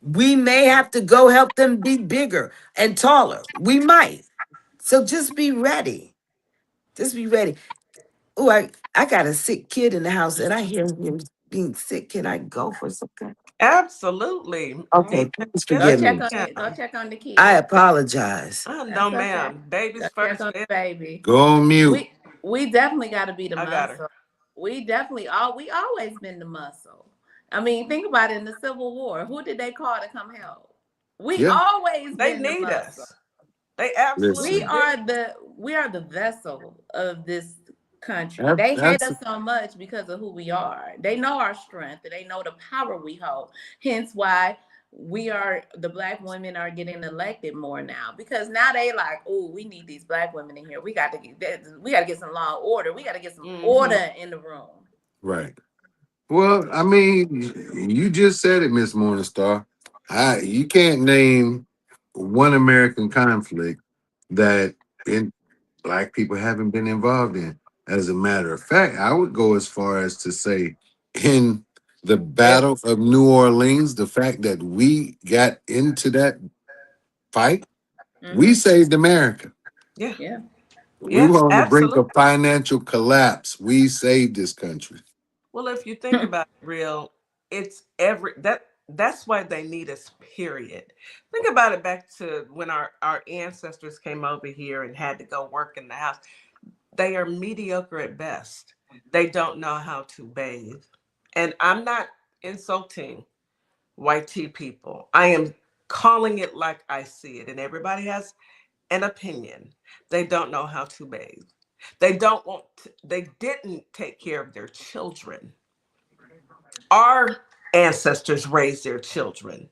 We may have to go help them be bigger and taller. We might. So just be ready. Just be ready. Oh, I got a sick kid in the house and I hear him being sick. Can I go for something? Absolutely. Okay, Amen. please Yes, Go forgive ma'am. check me. on it. Go check on the I kid. apologize. No, That's okay. ma'am. Go Babies check first. on the baby. go on mute. We definitely got to be the I got her. muscle. We definitely we always been the muscle. I mean, think about it in the Civil War. Who did they call to come help? We Yeah, always They been the need muscle. us. They absolutely We listen. do. are the vessel of this country. That's, They hate that's us so much because of who we are. They know our strength. They know the power we hold. Hence why the black women are getting elected more now because now they like, oh, we need these black women in here. We got to get some law and order. We got to get some Mhm. order in the room. right. Well, I mean, you just said it, Miss Morningstar. You can't name one American conflict that in black people haven't been involved in. As a matter of fact, I would go as far as to say in the Yep. Battle of New Orleans, the fact that we got into that fight, we Mm-hmm. saved America. Yeah. Yeah. We Yeah. were on the brink Absolutely. of financial collapse. We saved this country. Well, if you think about it, real, it's that's why they need us, period. Think about it back to when our ancestors came over here and had to go work in the house. They are mediocre at best. They don't know how to bathe. And I'm not insulting white tea people. I am calling it like I see it. And everybody has an opinion. They don't know how to bathe. They didn't take care of their children. Our ancestors raised their children.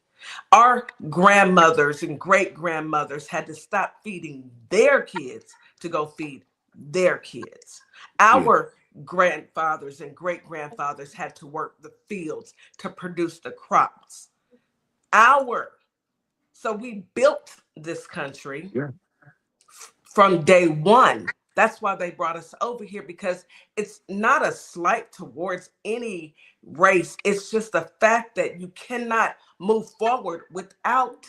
Our grandmothers and great grandmothers had to stop feeding their kids to go feed their kids. Yeah. Our grandfathers and great grandfathers had to work the fields to produce the crops. Our So we built this country Yeah. from day one. That's why they brought us over here, because it's not a slight towards any race. It's just the fact that you cannot move forward without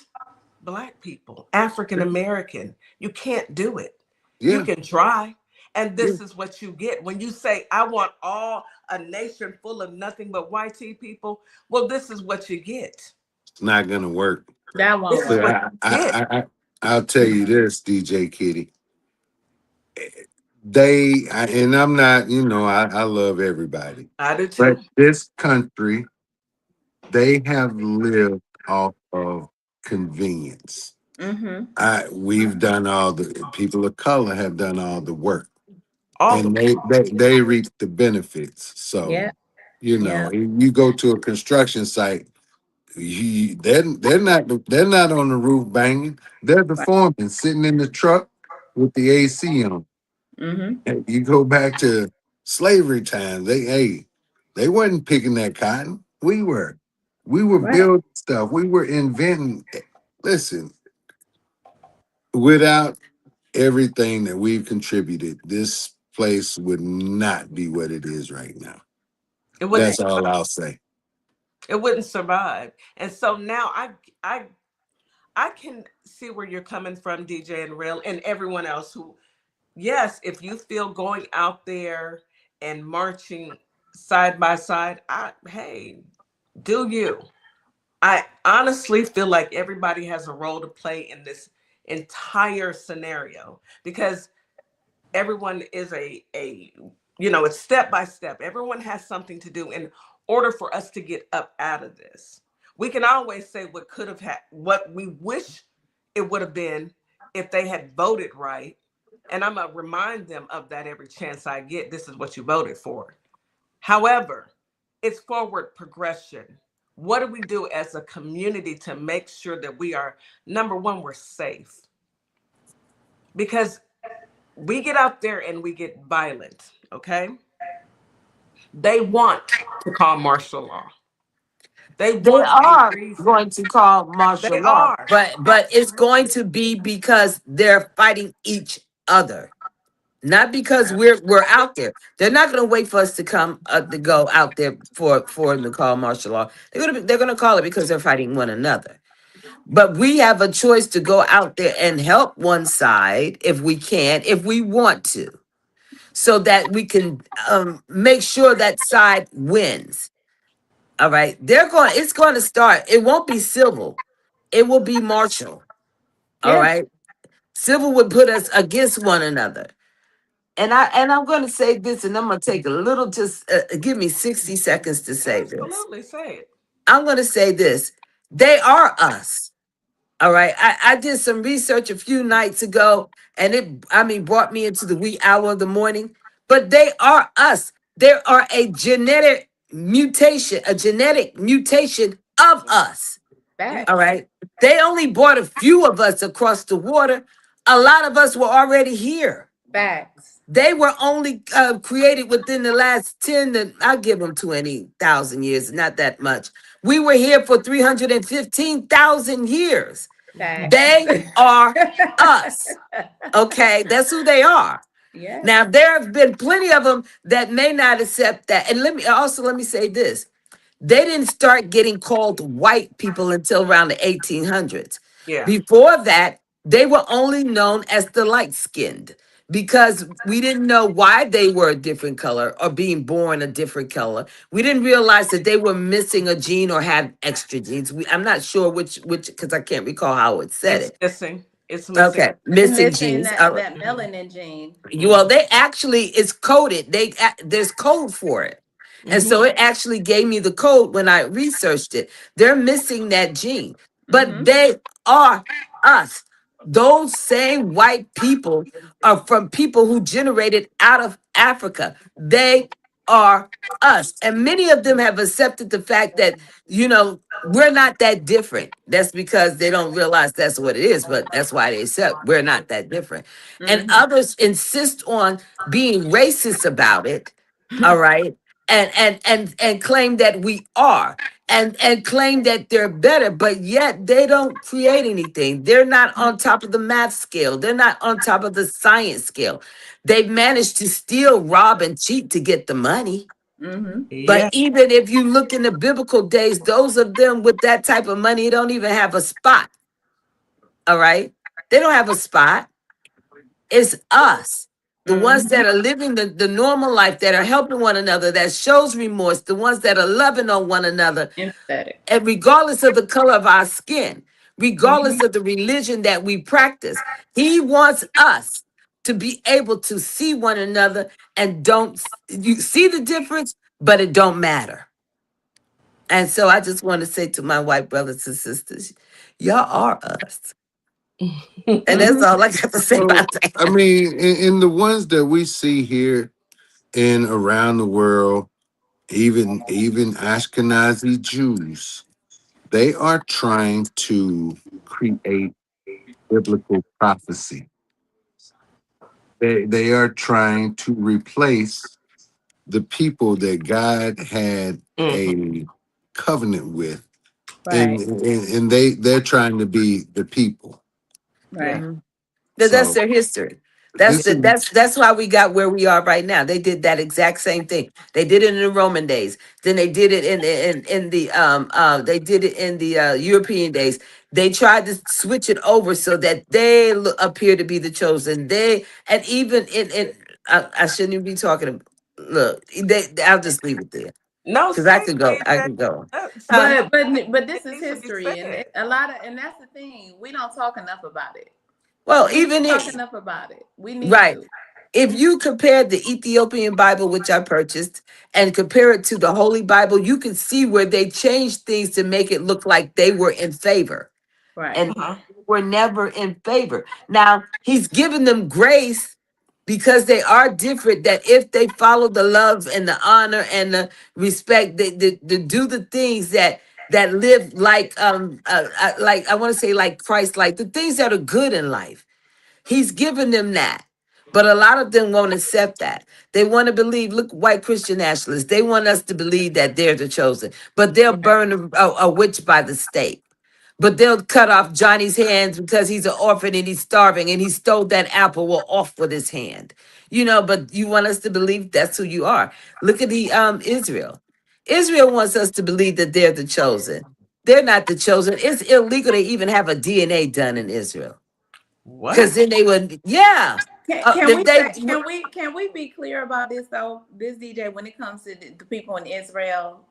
Black people, African American. You can't do it. You Yeah, can try. And yeah. this is what you get when you say, I want all a nation full of nothing but white people. Well, this is what you get. It's not gonna work. That won't This is But work. what you get. I'll tell you this, DJ Kitty. And I'm not, I love everybody, I do but too. this country, they have lived off of convenience. Mm-hmm. We've done all the people of color have done all the work, All the and they reap the benefits. So, Yeah. Yeah. if you go to a construction site, they're not on the roof banging. They're the Right. foreman sitting in the truck with the AC on. Mm-hmm. And you go back to slavery times. They wasn't picking that cotton. We were. We were Right. building stuff. We were inventing. Listen, without everything that we've contributed, this place would not be what it is right now. it wouldn't Right. That's all I'll say. it wouldn't survive. And so now I I can see where you're coming from, DJ and Real, and everyone else who, yes, if you feel going out there and marching side by side, hey, do you? I honestly feel like everybody has a role to play in this entire scenario, because everyone is it's step by step. Everyone has something to do in order for us to get up out of this. We can always say what could have had, what we wish it would have been if they had voted right. And I'm gonna remind them of that every chance I get. This is what you voted for. However, it's forward progression. What do we do as a community to make sure that we are, number one, we're safe? Because we get out there and we get violent, okay? They want to call martial law. They They want a are reason. going to call They martial law, are. but it's going to be because they're fighting each other, not because we're out there. They're not going to wait for us to come to go out there for them to call martial law. They're going to call it because they're fighting one another. But we have a choice to go out there and help one side if we can, if we want to, so that we can make sure that side wins. All right. It's going to start. It won't be civil. It will be martial. All Yeah. right. Civil would put us against one another. And I'm going to say this, and I'm going to take a little, just give me 60 seconds to say this. Absolutely, say it. I'm going to say this. They are us. All right. I did some research a few nights ago, and brought me into the wee hour of the morning. But they are us. There are a genetic mutation of us. All Facts. right. They only brought a few of us across the water. A lot of us were already here. Facts. They were only created within the last 10 I'll give them 20,000 years, not that much. We were here for 315,000 years. Facts. They are us. Okay, that's who they are. Yeah. Now, there have been plenty of them that may not accept that. And let me say this. They didn't start getting called white people until around the 1800s. Yeah. Before that, they were only known as the light skinned because we didn't know why they were a different color or being born a different color. We didn't realize that they were missing a gene or had extra genes. I'm not sure which, because I can't recall how it said It's it. missing. It's missing. Okay, missing Missing genes. that melanin gene. Well, they actually, it's coded. There's code for it. And Mm-hmm. so it actually gave me the code when I researched it. They're missing that gene, but Mm-hmm. they are us. Those same white people are from people who generated out of Africa. They are us. And many of them have accepted the fact that, we're not that different. That's because they don't realize that's what it is, but that's why they accept we're not that different. And Mm-hmm. others insist on being racist about it. All right. and claim that we are, and claim that they're better, but yet they don't create anything. They're not on top of the math scale. They're not on top of the science scale. They've managed to steal, rob, and cheat to get the money. Mm-hmm. But Yeah. even if you look in the biblical days, those of them with that type of money don't even have a spot. All right. They don't have a spot. It's us, the ones Mm-hmm. that are living the normal life, that are helping one another, that shows remorse, the ones that are loving on one another, Empathetic. and regardless of the color of our skin, Mm-hmm. regardless of the religion that we practice. He wants us to be able to see one another and don't you see the difference, but it don't matter. And so I just want to say to my white brothers and sisters, y'all are us. And that's Mm-hmm. all I got to say Well, about that. I mean, in the ones that we see here and around the world, even Ashkenazi Jews, they are trying to create biblical prophecy. They are trying to replace the people that God had Mhm. a covenant with, Right. and they're trying to be the people. Yeah. Right. Mhm. That's So their history. this is That's why we got where we are right now. They did that exact same thing. They did it in the Roman days. Then they did it in the they did it in the European days. They tried to switch it over so that they appear to be the chosen. They and even in I shouldn't even be talking. Look, I'll just leave it there No, because I say could go. I DJ. could go. Huh? No, But it this is needs to be history, and said. a lot of, and that's the thing. We don't talk enough about it. Well, We even don't talk it. enough about it. We need Right. to. If you compare the Ethiopian Bible, which I purchased, and compare it to the Holy Bible, you can see where they changed things to make it look like they were in favor. Right. And Uh-huh. were never in favor. Now, he's given them grace because they are different, that if they follow the love and the honor and the respect, they do the things that live like I want to say like Christ, like the things that are good in life. He's given them that. But a lot of them won't accept that. They want to believe, look, white Christian nationalists, they want us to believe that they're the chosen. But they'll Right. burn a witch by the stake. But they'll cut off Johnny's hands because he's an orphan and he's starving and he stole that apple well off with his hand. But you want us to believe that's who you are. Look at the Israel. Israel wants us to believe that they're the chosen. They're not the chosen. It's illegal to even have a DNA done in Israel. Because What? then they would, yeah. Can we They say, can we be clear about this though? This DJ, when it comes to the people in Israel,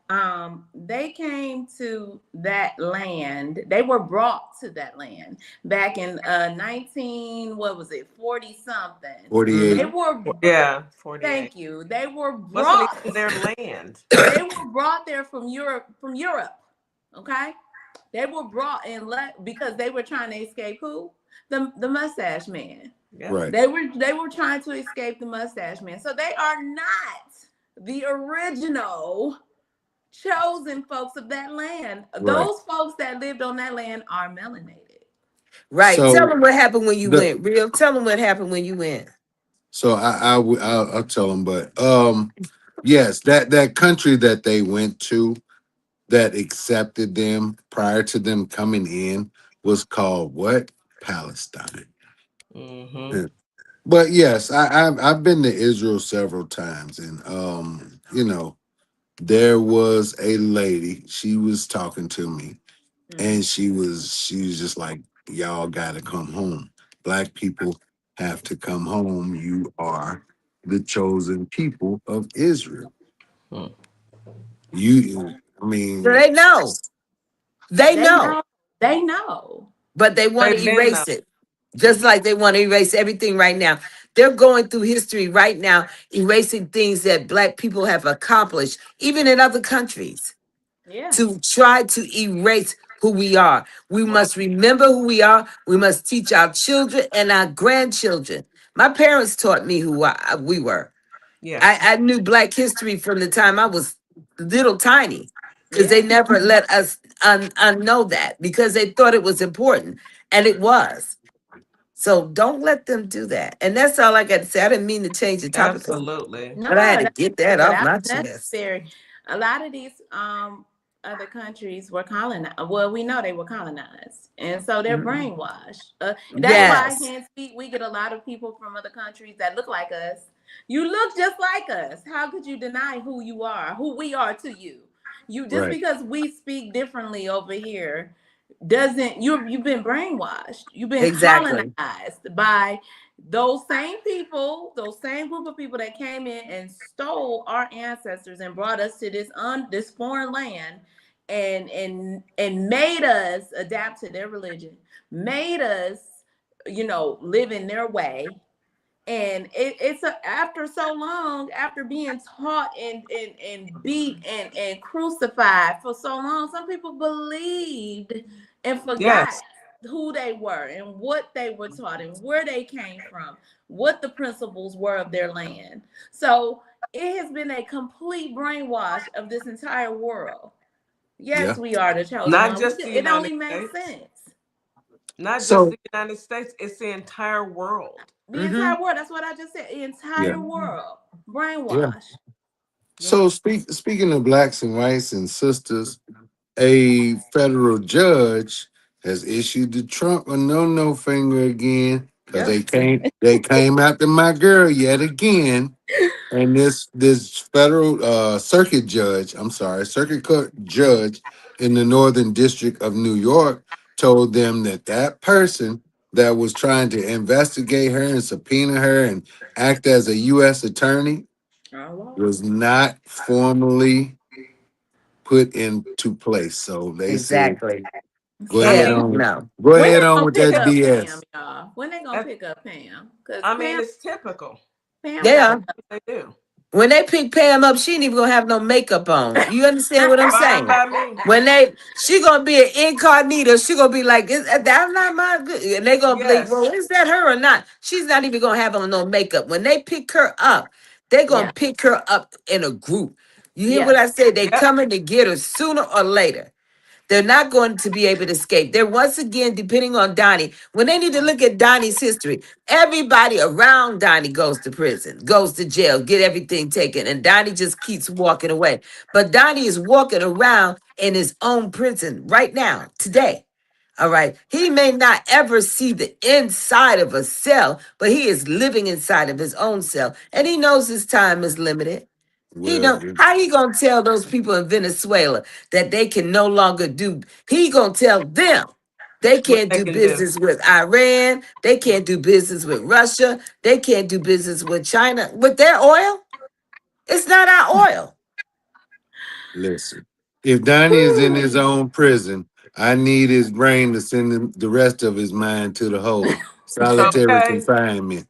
they came to that land. They were brought to that land back in 19, what was it, 40 something. They 48. were, Yeah, 48. thank you. They were Wasn't brought. even their land. They were brought there from Europe. From Europe, okay. They were brought and let because they were trying to escape who? The mustache man. Yeah. Right. They were trying to escape the mustache man. So they are not the original chosen folks of that land. Right. Those folks that lived on that land are melanated. right. Tell So them what happened when you the went. Real. Tell them what happened when you went. I'll tell them, but yes, that country that they went to that accepted them prior to them coming in was called what? Palestine. Mm-hmm. Yeah. But yes, I've been to Israel several times, and there was a lady. She was talking to me, and she was just like, "Y'all got to come home. Black people have to come home. You are the chosen people of Israel. Mm. I So mean, they know. They They know. know. They know. But they want to They've been erase though. it. Just like they want to erase everything right now. They're going through history right now, erasing things that black people have accomplished, even in other countries, Yeah. to try to erase who we are. We Right. must remember who we are. We must teach our children and our grandchildren. My parents taught me we were. Yeah. I knew Black history from the time I was little tiny because they Yeah. never let us unknow that because they thought it was important. And it was. So don't let them do that. And that's all I got to say. I didn't mean to change the topic, Absolutely. No, but I had to that's get that good. off my That's chest. necessary. A lot of these other countries were colonized. Well, we know they were colonized, and so they're brainwashed. That's why, Yes, hence, we get a lot of people from other countries that look like us. You look just like us. How could you deny who you are, who we are to you? You just Right. because we speak differently over here doesn't you've been brainwashed. You've been exactly. colonized by those same people, those same group of people that came in and stole our ancestors and brought us to this foreign land and made us adapt to their religion, made us, live in their way. And after so long, after being taught and beat and crucified for so long, some people believed and forgot Yes. who they were and what they were taught and where they came from, what the principles were of their land. So it has been a complete brainwash of this entire world. Yeah. Yes, we are the chosen Not one. just the It only United makes States. sense. Not just So the United States, it's the entire world. The entire world. That's what I just said. The yeah, entire world. yeah. Brainwash. Yeah. So speaking of blacks and whites and sisters, a federal judge has issued the Trump a no finger again because Yep. they came after my girl yet again. And this federal circuit court judge in the Northern District of New York told them that person that was trying to investigate her and subpoena her and act as a U.S. attorney Our law. was not formally put into place. So they said, Exactly. go I ahead mean, Hell on, no. go When ahead they on gonna with pick that up BS. Pam, y'all? When they gonna that- pick up Pam? Because I mean, Pam, it's typical. Pam They got are. enough. They do. When they pick Pam up, she ain't even gonna have no makeup on. You understand what I'm Fine saying? by me. She gonna be an incognito. She gonna be like, that's not my good. And they gonna be like, well, Yes. is that her or not? She's not even gonna have on no makeup. When they pick her up, they gonna Yeah. pick her up in a group. You hear what Yes. I say? They Yep. coming to get her sooner or later. They're not going to be able to escape. They're once again depending on Donnie. When they need to look at Donnie's history, everybody around Donnie goes to prison, goes to jail, get everything taken, and Donnie just keeps walking away. But Donnie is walking around in his own prison right now, today. All right. He may not ever see the inside of a cell, but he is living inside of his own cell. And he knows his time is limited. He Well, don't. How he gonna tell those people in Venezuela that they can no longer do? He gonna tell them they What can't they do can do. business with Iran. They can't do business with Russia. They can't do business with China with their oil. It's not our oil. listen, if Donnie is in his own prison, I need his brain to send the rest of his mind to the hole. Solitary Okay. confinement.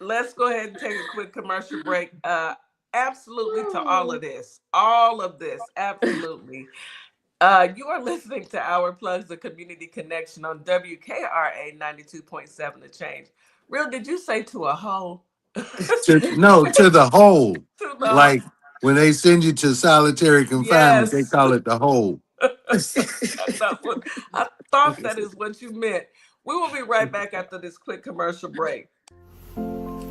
Let's go ahead and take a quick commercial break. Absolutely to all of this. All of this. Absolutely. You are listening to Our Plugs, the Community Connection on WKRA 92.7 The Change. Real, did you say to a hole? To the hole. To the Like when they send you to solitary confinement, they yes. call it the hole. I thought that is what you meant. We will be right back after this quick commercial break.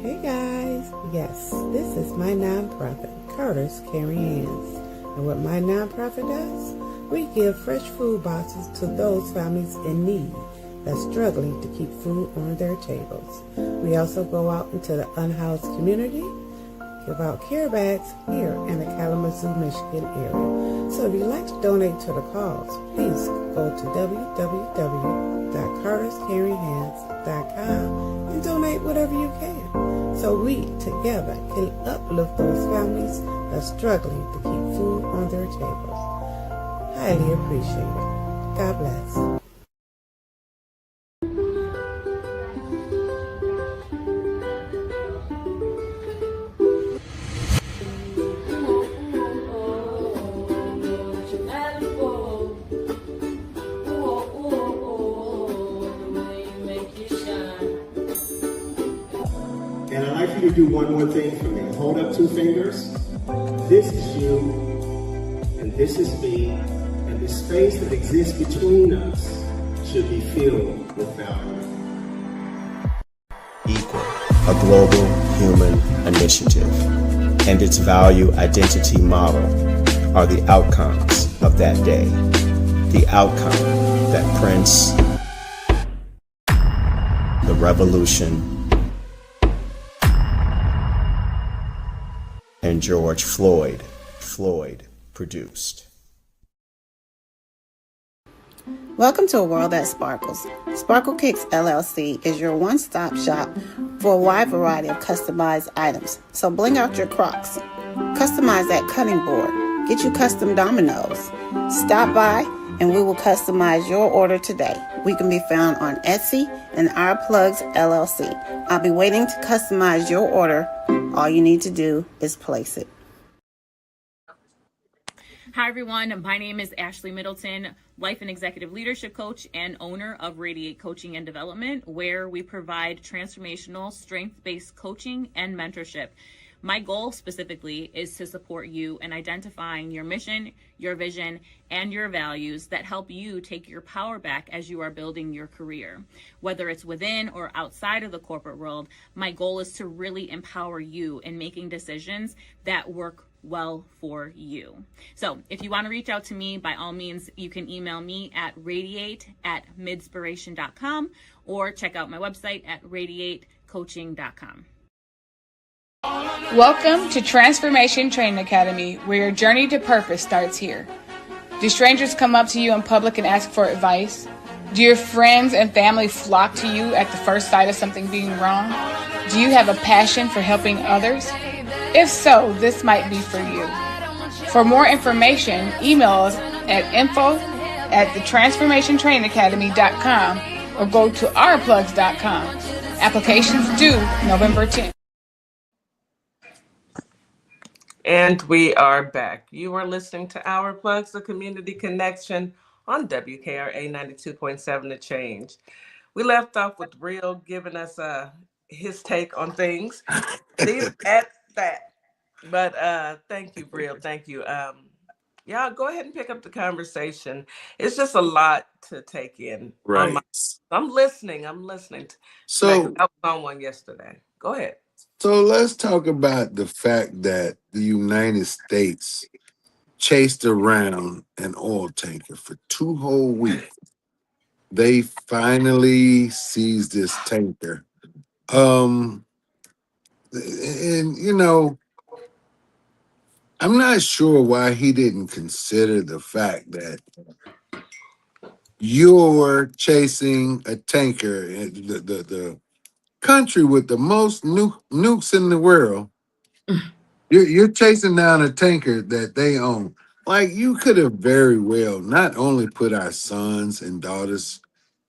Hey guys, yes, this is my nonprofit, Carter's Carry Hands. And what my nonprofit does, we give fresh food boxes to those families in need that's struggling to keep food on their tables. We also go out into the unhoused community, give out care bags here in the Kalamazoo, Michigan area. So if you'd like to donate to the cause, please go to www.carterscarryhands.com and donate whatever you can, so we together can uplift those families that's struggling to keep food on their tables. Highly appreciated. God bless. And I'd like for you to do one more thing for me. Hold up two fingers. This is you, and this is me, and the space that exists between us should be filled with value. equal, a global human initiative, and its value identity model are the outcomes of that day. The outcome that Prince, the revolution, and George Floyd produced. Welcome to a world that sparkles. Sparkle Kicks LLC is your one-stop shop for a wide variety of customized items. So bling out your Crocs, customize that cutting board, get you custom dominoes. Stop by and we will customize your order today. We can be found on Etsy and Our Plugs LLC. I'll be waiting to customize your order. All you need to do is place it. Hi, everyone. My name is Ashley Middleton, life and executive leadership coach and owner of Radiate Coaching and Development, where we provide transformational, strength-based coaching and mentorship. My goal specifically is to support you in identifying your mission, your vision, and your values that help you take your power back as you are building your career. Whether it's within or outside of the corporate world, my goal is to really empower you in making decisions that work well for you. So if you want to reach out to me, by all means, you can email me at radiate@midspiration.com or check out my website at radiatecoaching.com. Welcome to Transformation Training Academy, where your journey to purpose starts here. Do strangers come up to you in public and ask for advice? Do your friends and family flock to you at the first sight of something being wrong? Do you have a passion for helping others? If so, this might be for you. For more information, email us at info@thetransformationtrainingacademy.com or go to ourplugs.com. Applications due November 10th. And we are back. You are listening to Our Plugs, the community connection on WKRA 92.7 The Change. We left off with Real giving us his take on things. Leave at that. But thank you, Real. Thank you. Y'all go ahead and pick up the conversation. It's just a lot to take in. Right. I'm listening. So I was on one yesterday. Go ahead. So let's talk about the fact that the United States chased around an oil tanker for 2 whole weeks. They finally seized this tanker. And I'm not sure why he didn't consider the fact that you're chasing a tanker, the country with the most nukes in the world. You're chasing down a tanker that they own. Like, you could have very well not only put our sons and daughters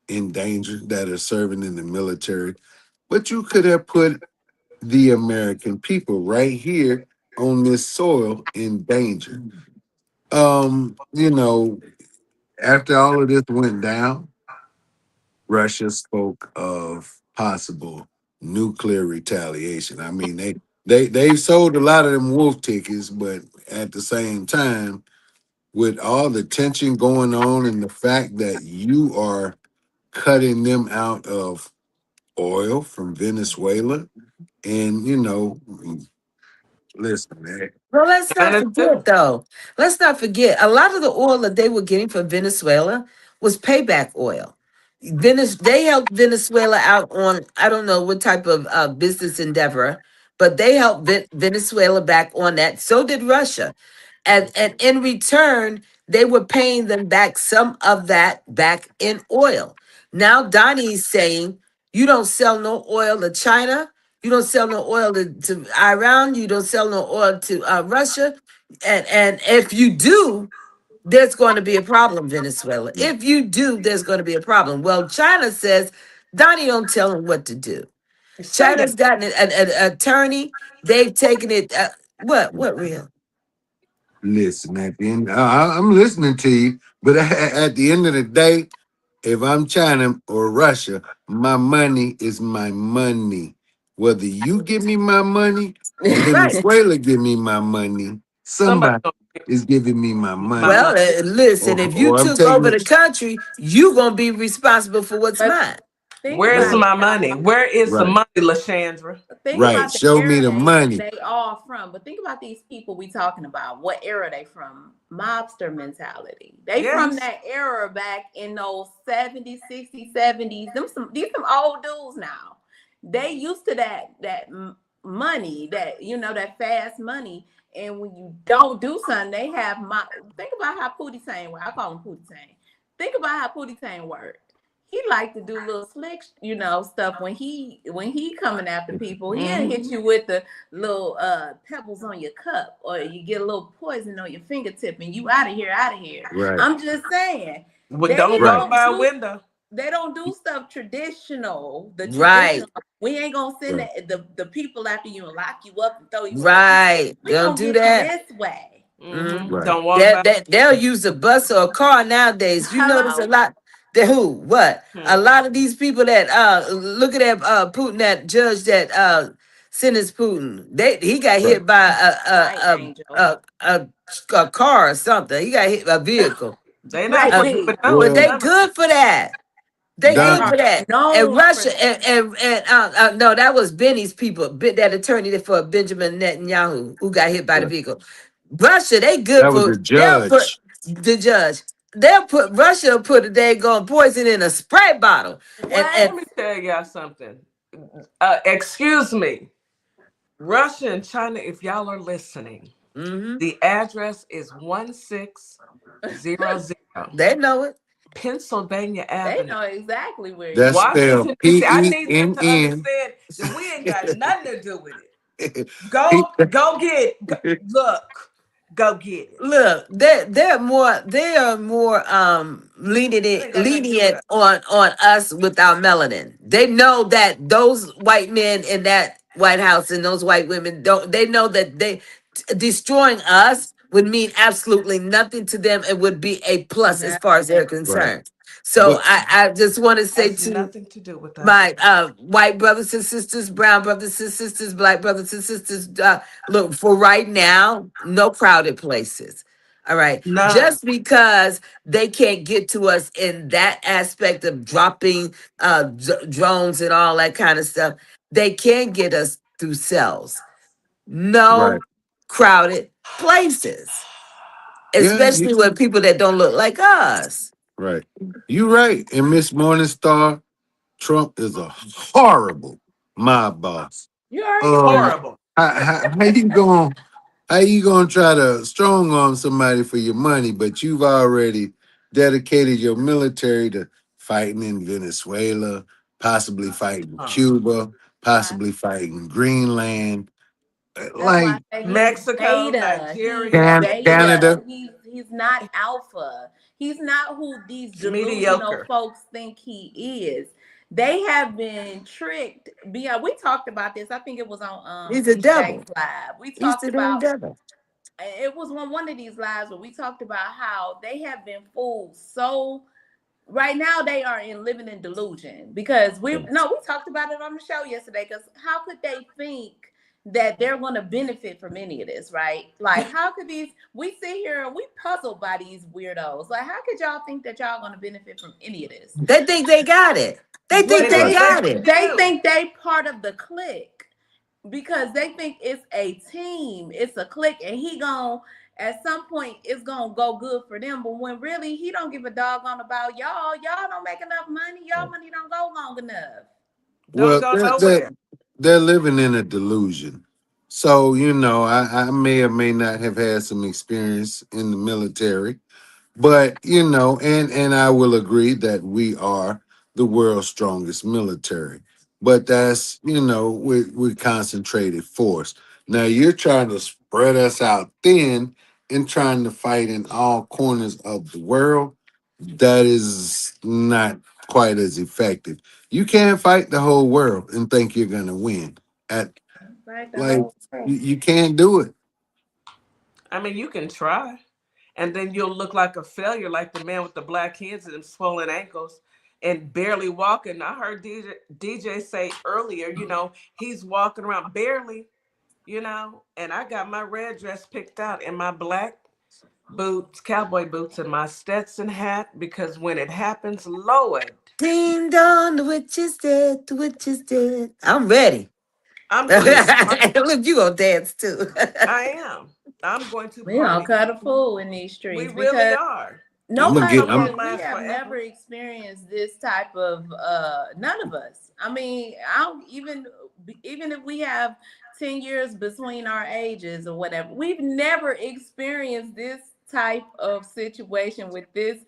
in danger that are serving in the military, but you could have put the American people right here on this soil in danger. After all of this went down, Russia spoke of possible nuclear retaliation. I mean, they sold a lot of them wolf tickets, but at the same time, with all the tension going on and the fact that you are cutting them out of oil from Venezuela, and listen, man. Well, let's not forget, though. Let's not forget, a lot of the oil that they were getting from Venezuela was payback oil. They helped Venezuela out on, I don't know what type of business endeavor, but they helped Venezuela back on that. So did Russia. And in return, they were paying them back some of that back in oil. Now Donnie's saying, you don't sell no oil to China. You don't sell no oil to Iran. You don't sell no oil to Russia. And if you do, there's going to be a problem, Venezuela. If you do, there's going to be a problem. Well, China says, Donnie don't tell them what to do. China's gotten an attorney. They've taken it. What Real? Listen, at the end, I'm listening to you, but at the end of the day, if I'm China or Russia, my money is my money. Whether you give me my money or Venezuela give me my money, somebody is giving me my money. Well, listen, if you took over the country, you're going to be responsible for what's mine. Think Where's about my it, money? y'all. Where is the Right. money, LaShandra? Think Right. about the Show me era the money. they all from. But think about these people we talking about. What era they from? Mobster mentality. They from Yes. that era back in those 70s, 60s, 70s. These some old dudes now. They used to that money, that fast money. And when you don't do something, they have think about how Pootie Tang work. I call him Pootie Tang. Think about how Pootie Tang worked. He like to do little slick, stuff when he coming after people. He'll hit you with the little pebbles on your cup, or you get a little poison on your fingertip, and you out of here. Right. I'm just saying, Well, don't they Right. go don't by a do window. they don't do stuff traditional. The Right. traditional. We ain't gonna send Right. the people after you and lock you up and throw you in the prison. Right. We They'll gonna do get you that. this way. Mm-hmm. Right. Don't walk by. They'll use a bus or a car nowadays. You notice a Hello. lot. What? Hmm. A lot of these people that look at that Putin, that judge that sentenced Putin. He got Right. hit by Right, Angel. a car or something. He got hit by a vehicle. They not Right, Uh, going to big. know. but Well, they None of good for that. They They good Don, for are that. And known for Russia that. and no, that was Benny's people. That attorney for Benjamin Netanyahu who got hit by the right. vehicle. Russia, they good That was for. a They'll put judge. the judge. They'll put Russia put a daggone poison in a spray bottle. What? Let me tell y'all something. Excuse me. Russia and China, if y'all are listening, Mm-hmm. the address is 1600 They know it. Pennsylvania They Avenue, know exactly where it That's is. spelled Washington, D.C. I need them to Penn. understand that we ain't got nothing to do with it. Go get it. Look, go get it. Look, they are more It ain't got nothing to do with lenient us. on us with our melanin. They know that those white men in that White House and those white women don't, they know that destroying us would mean absolutely nothing to them and would be a plus as far as they're Nothing. Right. concerned. So But I just want to say Has to nothing to do with us. my white brothers and sisters, brown brothers and sisters, black brothers and sisters, look, for right now, no crowded places. All right. None. Just because they can't get to us in that aspect of dropping drones and all that kind of stuff, they can get us through cells. right. No crowded places, Yeah, especially with people that don't look like us. right. You right. And Miss Morningstar, Trump is a horrible mob boss. You already Um, know. Horrible. how you gonna try to strong arm somebody for your money, but you've already dedicated your military to fighting in Venezuela, possibly fighting Cuba, Right. possibly fighting Greenland, That's why like I say he's Mexico, beta. He's Nigeria. beta. Canada. He's not alpha. He's not who these It's delusional mediocre. folks think he is. They have been tricked. Beyond, we talked about this. I think it was on He's a devil. TJ's live. We He's talked the damn about devil. it was one of these lives where we talked about how they have been fooled so right now they are living in delusion because we talked about it on the show yesterday because how could they think that they're going to benefit from any of this, right? Like how could we sit here and we puzzled by these weirdos, like how could y'all think that y'all going to benefit from any of this? They think they got it. They think But they They they got think it. they they do. think they part of the clique because they think it's a team, it's a clique, and he gon' at some point it's gonna go good for them. But when really he don't give a doggone about y'all, y'all don't make enough money, y'all money don't go long enough. Don't Well, go nowhere. they're living in a delusion. So, I may or may not have had some experience in the military, but and I will agree that we are the world's strongest military. But that's, with concentrated force. Now you're trying to spread us out thin and trying to fight in all corners of the world. That is not quite as effective. You can't fight the whole world and think you're gonna win. At Right, the like whole world. you can't do it. I mean, you can try, and then you'll look like a failure, like the man with the black hands and swollen ankles and barely walking. I heard DJ say earlier, he's walking around barely, and I got my red dress picked out and my black boots, cowboy boots, and my Stetson hat because when it happens, Lord, Ding dong, the witch is dead, the witch is dead. I'm ready. I'm going to party. Look, you gonna dance too. I am. I'm going to We don't party. cut a fool in these We streets really because are. I'm gonna Because get. nobody trouble has, don't I'm. we last have never forever. experienced this type of none of us. I mean, I don't even if we have 10 years between our ages or whatever, we've never experienced this type of situation with this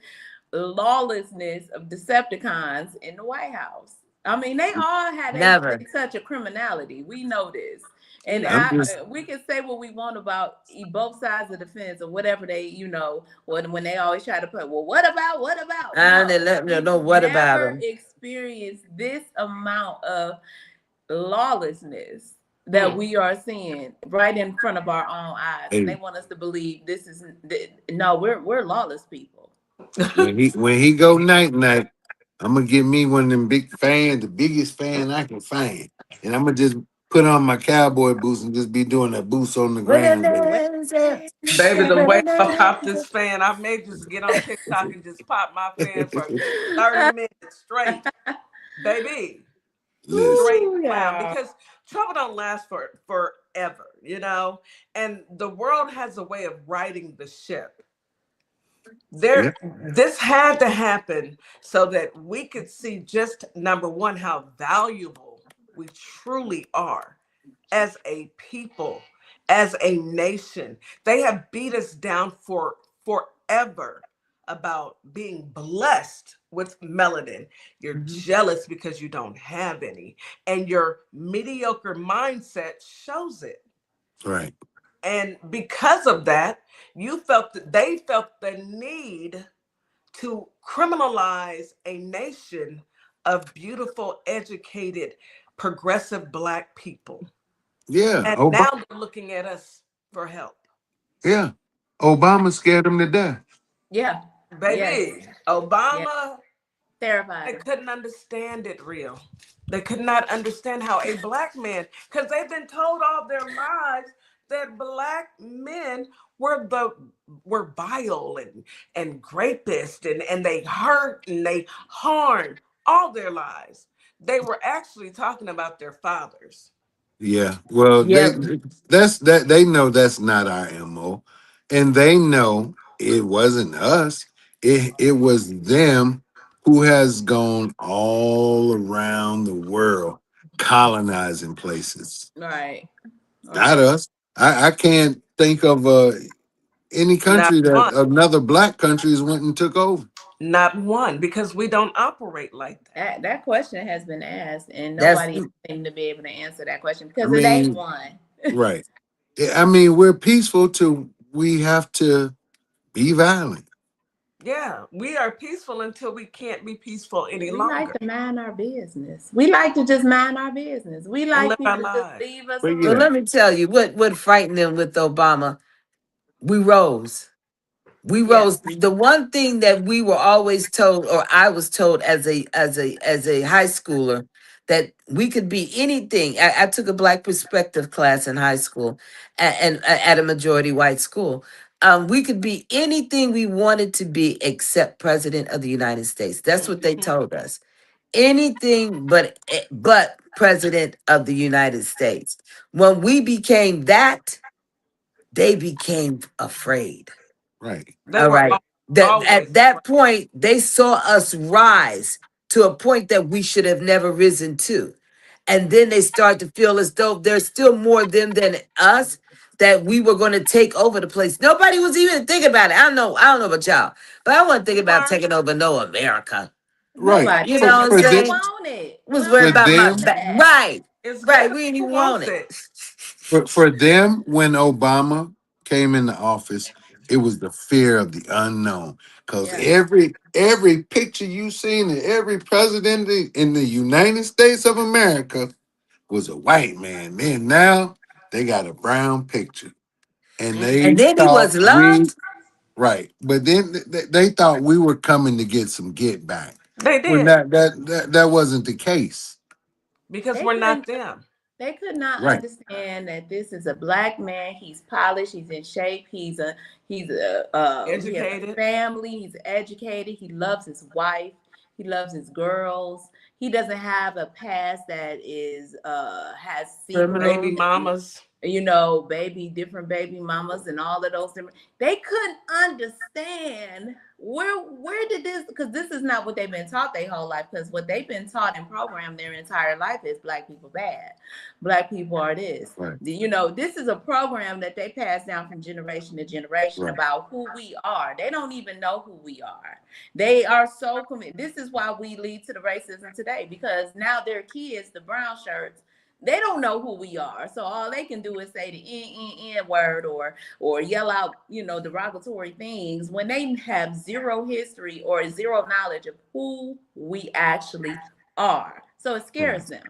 lawlessness of Decepticons in the White House. I mean, they all had Never. a touch of criminality. We know this. And Yeah. I'm just. we can say what we want about both sides of the fence or whatever they, when they always try to put, well, what about, what about? And they No, let me we've know what about never them. experienced this amount of lawlessness that Mm. we are seeing right in front of our own eyes. And they Hey, want us to believe this is, no, we're lawless people. when he go night night, I'm gonna get me one of them big fans, the biggest fan I can find, and I'm gonna just put on my cowboy boots and just be doing that boots on the What ground. Well, is it? Baby, the What way I is pop this fan, I may just get on TikTok and just pop my fan for a good 30 minutes straight. Baby, Listen, straight ooh, clown. yeah. Because trouble don't last forever, you know? And the world has a way of righting the ship. yeah, This had to happen so that we could see just number one how valuable we truly are as a people, as a nation. They have beat us down for forever about being blessed with melanin. You're Mhm. jealous because you don't have any, and your mediocre mindset shows it. right, And because of that, they felt the need to criminalize a nation of beautiful, educated, progressive Black people. yeah. And now Obama, they're looking at us for help. yeah. Obama scared him to death. Yeah. Yes. Baby, Yeah. Obama, Terrified they them. couldn't understand it real. They could not understand how a Black man, because they've been told all their lives that Black men were vile and rapist and they hurt and they harmed all their lives. They were actually talking about their fathers. Yeah. Well, Yep. that's that they know that's not our MO. And they know it wasn't us. It was them who has gone all around the world colonizing places. Right. Not Right. us. I can't think of any Not country that one. another black countries went and took over. Not one, because we don't operate like that. That question has been asked, and That's nobody seemed to be able to answer that question I because it ain't mean, one. right. I mean, we're peaceful till we have to be violent. Yeah, we are peaceful until we can't be peaceful any We like longer to mind our business. We like to just mind our business. We and like live our people to just lives. leave us But well. yeah, alone. Let me tell you what frightened them with Obama. We rose. We Yeah. rose. The one thing that we were always told, or I was told as a high schooler, that we could be anything. I took a Black perspective class in high school, and at a majority white school. We could be anything we wanted to be except president of the United States. That's what they Mhm. told us. Anything but president of the United States. When we became that, they became afraid. right. They All were right. That always at afraid. that point they saw us rise to a point that we should have never risen to. And then they start to feel as though there's still more them than us, that we were going to take over the place. Nobody was even thinking about it. I don't know about y'all, but I wasn't thinking We about weren't. taking over no America. Right. Nobody You For know what is. I'm for We don't saying? them want it. Was We don't worried for want about my none of them back. that. Right. It's Right. good. We didn't Who even want wants it. it? for them when Obama came into office, it was the fear of the unknown. Because Yeah. every picture you seen of every president in the United States of America was a white man. Man, now they got a brown picture. And Mm-hmm. And they then he thought was we loved. right. But then they thought we were coming to get some get back. They When did that wasn't the case. because They we're couldn't. not them. They could not Right. understand that this is a black man. He's polished. He's in shape. He has a Educated. family. He's educated. He loves his wife. He loves his girls. He doesn't have a past that is has secrets, Baby Criminal. and, mamas. different baby mamas and all of those different. They couldn't understand where did this, because this is not what they've been taught their whole life, because what they've been taught and programmed their entire life is black people bad, black people are this. Right. This is a program that they pass down from generation to generation Right. about who we are. They don't even know who we are. They are so committed. This is why we lead to the racism today, because now their kids, the brown shirts, they don't know who we are. So all they can do is say the N word, or yell out, derogatory things, when they have zero history or zero knowledge of who we actually are. So it scares them.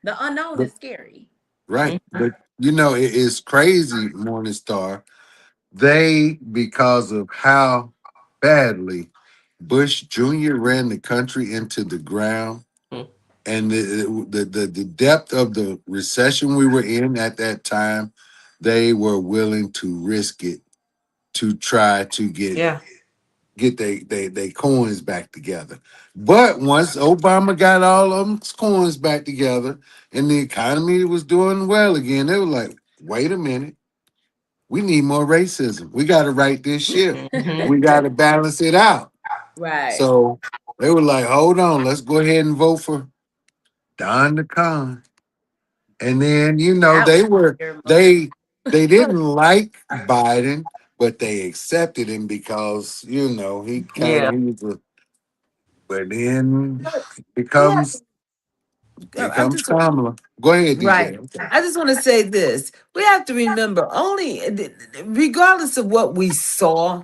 The unknown But is scary. right. But it is crazy, Morningstar. They, because of how badly Bush Jr. ran the country into the ground, Mhm. and the depth of the recession we were in at that time, they were willing to risk it to try to Yeah. get they coins back together. But once Obama got all of them coins back together and the economy was doing well again, they were like, wait a minute, we need more racism. We got to right this ship. Hmm. We got to balance it out. Right. So they were like, hold on, let's go ahead and vote for Don the Con. And then, That was they a were weird move. they didn't like Biden, but they accepted him because, Yeah. he was a, but then Look, it we have. comes it I'm comes just Kamala. Go ahead, right. DJ. Okay. I just want to say this: we have to remember, only regardless of what we saw,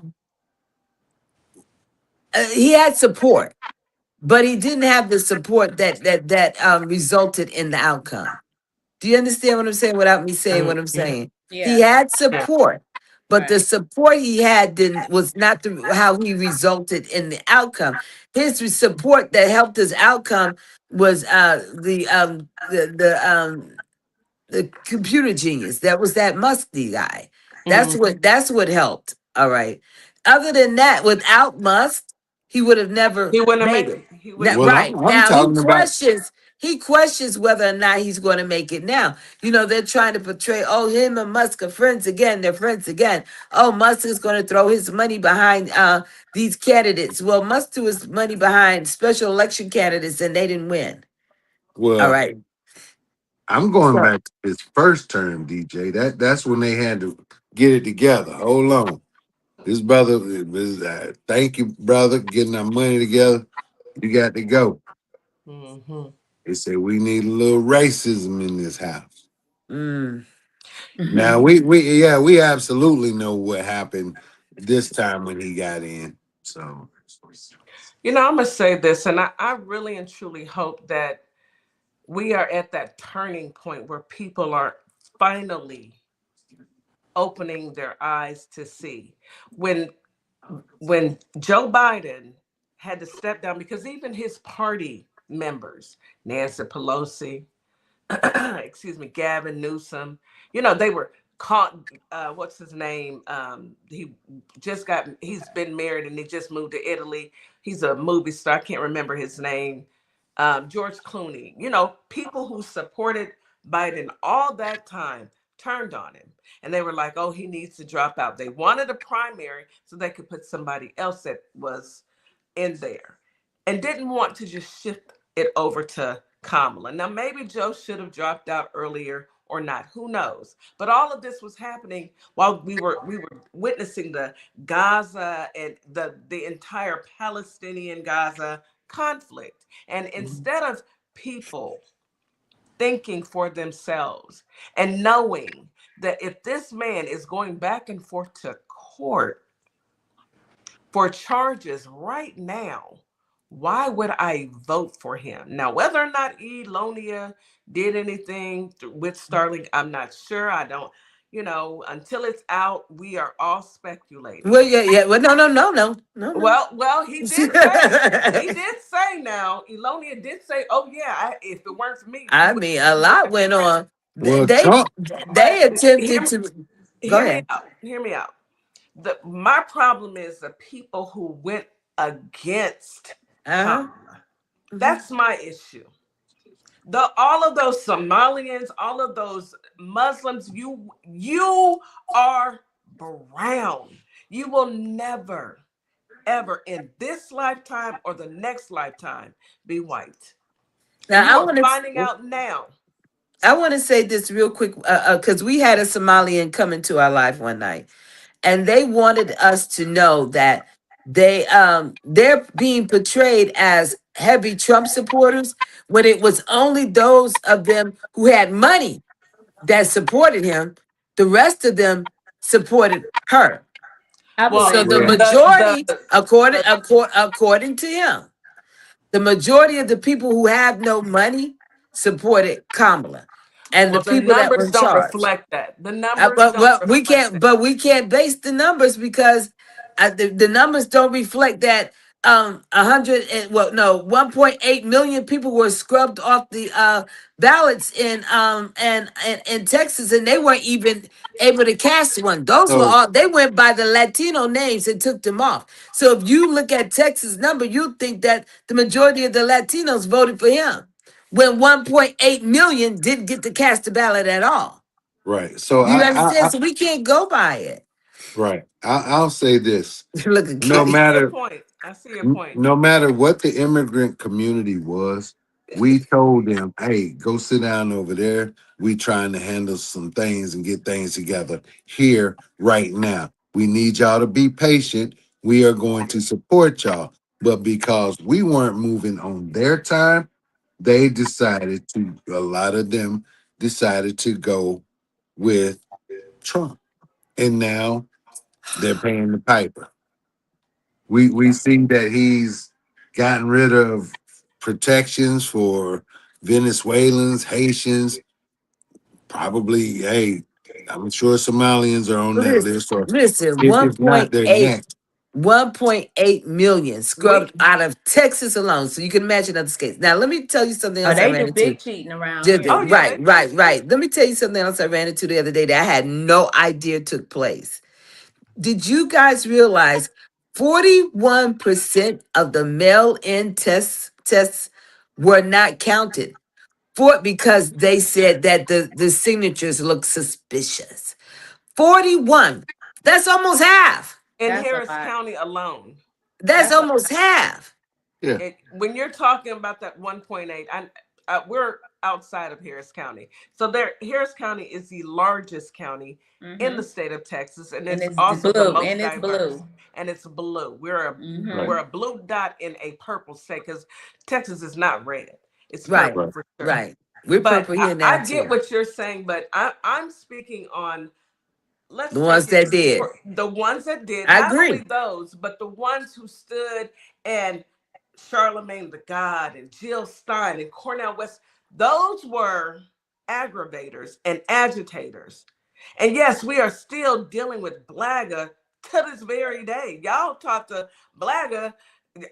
he had support, but he didn't have the support that resulted in the outcome. Do you understand what I'm saying without me saying what I'm Mhm. saying? He Yeah. had Yeah. support, but the Right. support he had didn't was not how he resulted in the outcome. His support that helped his outcome was the computer genius. That was that Musty guy. Mhm. That's what helped. All right. Other than that, without Musk, he would have never He wouldn't have made made it. it. He wouldn't Now, have Well, made it. right I'm now, talking about he questions whether or not he's going to make it. Now, they're trying to portray, oh, him and Musk are friends again. They're friends again. Oh, Musk is going to throw his money behind these candidates. Well, Musk threw his money behind special election candidates, and they didn't win. All well, right. I'm going So back to his first term, DJ. That's when they had to get it together. Hold on. His brother was thank you, brother, getting our money together. You got to go. Hmm. They said we need a little racism in this house. mm. Now we absolutely know what happened this time when he got in. So I'm gonna say this, and I really and truly hope that we are at that turning point where people are finally opening their eyes to see when Joe Biden had to step down, because even his party members, Nancy Pelosi, excuse me, Gavin Newsom, they were caught. What's his name? He's been married and he just moved to Italy. He's a movie star. I can't remember his name. George Clooney. People who supported Biden all that time turned on him, and they were like, "Oh, he needs to drop out." They wanted a primary so they could put somebody else that was in there, and didn't want to just shift it over to Kamala. Now, maybe Joe should have dropped out earlier or not. Who knows? But all of this was happening while we were witnessing the Gaza and the entire Palestinian Gaza conflict. And instead of people thinking for themselves and knowing that if this man is going back and forth to court for charges right now, why would I vote for him? Now, whether or not Elonia did anything with Sterling, I'm not sure. I don't, until it's out, we are all speculating. Well, yeah, yeah. Well, no. Well, he did say now, Elonia did say, oh yeah, if it weren't for me, you I would mean, have a been lot looking for went on. Well, They Trump, they But attempted to go hear me ahead. out. Hear me out. My problem is the people who went against Uh-huh. Kamala. Mhm. That's my issue. All of those Somalians, all of those Muslims, you are brown. You will never, ever in this lifetime or the next lifetime be white. And Now you I are want finding to out now. I want to say this real quick because we had a Somalian come into our life one night, and they wanted us to know that they're being portrayed as heavy Trump supporters when it was only those of them who had money that supported him. The rest of them supported her. I Well, So believe the yeah, that. majority, the according to him, the majority of the people who have no money supported Kamala, and the well, the people that were numbers in don't charge. reflect that. The numbers But don't well, reflect that. we can't base the numbers because the numbers don't reflect that. A hundred and well, no, 1.8 million people were scrubbed off the ballots and in Texas, and they weren't even able to cast one. Those were so all they went by the Latino names and took them off. So if you look at Texas number, you think that the majority of the Latinos voted for him, when 1.8 million didn't get to cast a ballot at all. right. So You I understand? So we can't go by it. right. I'll say this: Look at I no Kitty. see your matter point. I see your point. no matter what the immigrant community was, we told them, "Hey, go sit down over there. We trying to handle some things and get things together here right now. We need y'all to be patient. We are going to support y'all." But because we weren't moving on their time, they decided to. A lot of them decided to go with Trump, and now they're paying the piper. We see that he's gotten rid of protections for Venezuelans, Haitians, probably. Hey, I'm sure Somalians are on that Listen, list, or listen, if not, they're 1.8, next. 1.8 million We scrubbed out of Texas alone. So you can imagine other states. Now, let me tell you something Oh, else I they ran do into. big cheating around Just here. oh yeah, right, they do. right, right. Let me tell you something else I ran into the other day that I had no idea took place. Did you guys realize 41% of the mail-in tests were not counted for because they said that the signatures look suspicious? 41. That's almost half. In That's a Harris lot. County alone. That's That's a almost half. Yeah, When you're talking about that 1.8, we're outside of Harris County. So Harris County is the largest county in the mm-hmm. state of Texas, and And it's it's also the blue. And most it's diverse. blue. And it's blue. Mm-hmm. right, We're a blue dot in a purple state because Texas is not red. It's Right, purple right. for sure. right. We're But purple here now I get too. what you're saying, but I'm speaking on, let's The take ones it that did. for the ones that did, I not only agree. those, but the ones who stood and Charlemagne the God and Jill Stein and Cornel West. Those were aggravators and agitators. And yes, we are still dealing with Blagga to this very day. Y'all talk to Blagga.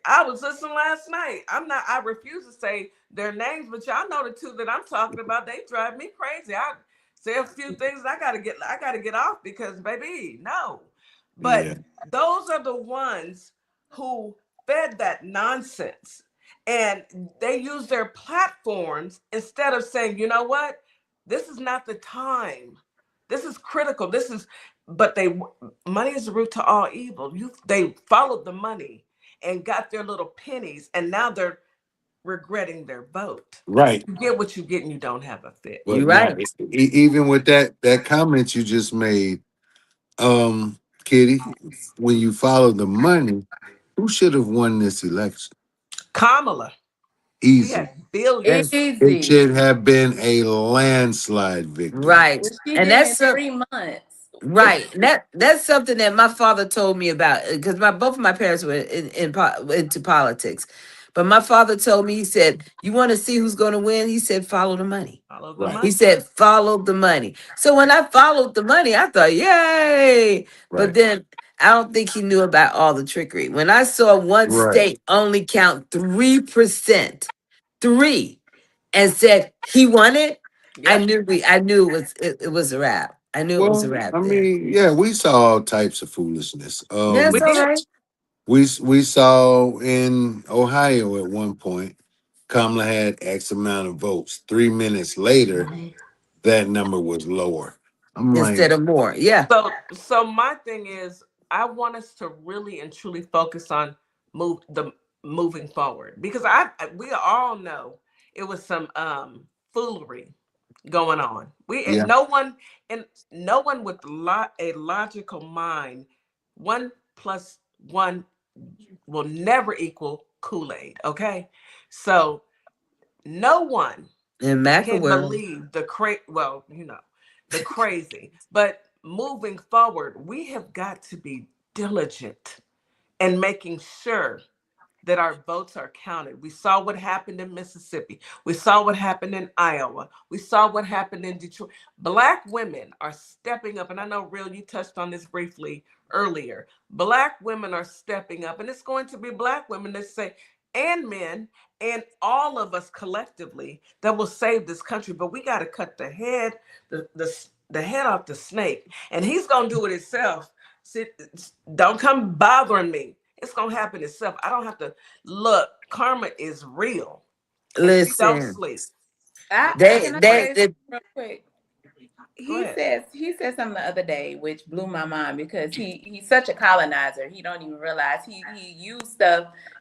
I was listening last night. I refuse to say their names, but y'all know the two that I'm talking about. They drive me crazy. I say a few things I gotta get off because baby, no. But Yeah, those are the ones who fed that nonsense. And they use their platforms instead of saying, you know what? This is not the time. This is critical. But money is the root to all evil. They followed the money and got their little pennies, and now they're regretting their vote. right. You get what you get, and you don't have a fit. You're But now, right. even with that comment you just made, Kitty, when you follow the money, who should have won this election? Kamala, she Easy. had billions. It Easy. should have been a landslide victory. Right. What she And did in that's a 3 months. right. That's something that my father told me about because my both of my parents were into politics. But my father told me, he said, "You want to see who's going to win?" He said, "Follow the money." Follow the Right, He money. said, "Follow the money." So when I followed the money, I thought, "Yay!" But right, then I don't think he knew about all the trickery. When I saw one right. state only count 3%, three, and said he won it, I Yep. knew it was a wrap. I knew it was a Well, wrap I there. mean, yeah, we saw all types of foolishness. That's We all did. right. We saw in Ohio at one point, Kamala had X amount of votes. 3 minutes later, Mhm. that number was lower. I'm like, Instead of more. Yeah. So my thing is, I want us to really and truly focus on moving forward, because we all know it was some foolery going on. yeah, No one with a logical mind, 1 plus 1 will never equal Kool-Aid. Okay, so no one In can Macawell. believe the crazy. But moving forward, we have got to be diligent in making sure that our votes are counted. We saw what happened in Mississippi. We saw what happened in Iowa. We saw what happened in Detroit. Black women are stepping up. And I know, Real, you touched on this briefly earlier. Black women are stepping up. And it's going to be Black women that say, and men, and all of us collectively, that will save this country. But we got to cut the head off the snake. And he's going to do it himself. Don't come bothering me. It's gonna happen itself. I don't have to look. Karma is real, and she don't Listen. sleep. They Can I they say they something real quick? Go ahead. He said something the other day which blew my mind, because he's such a colonizer. He don't even realize he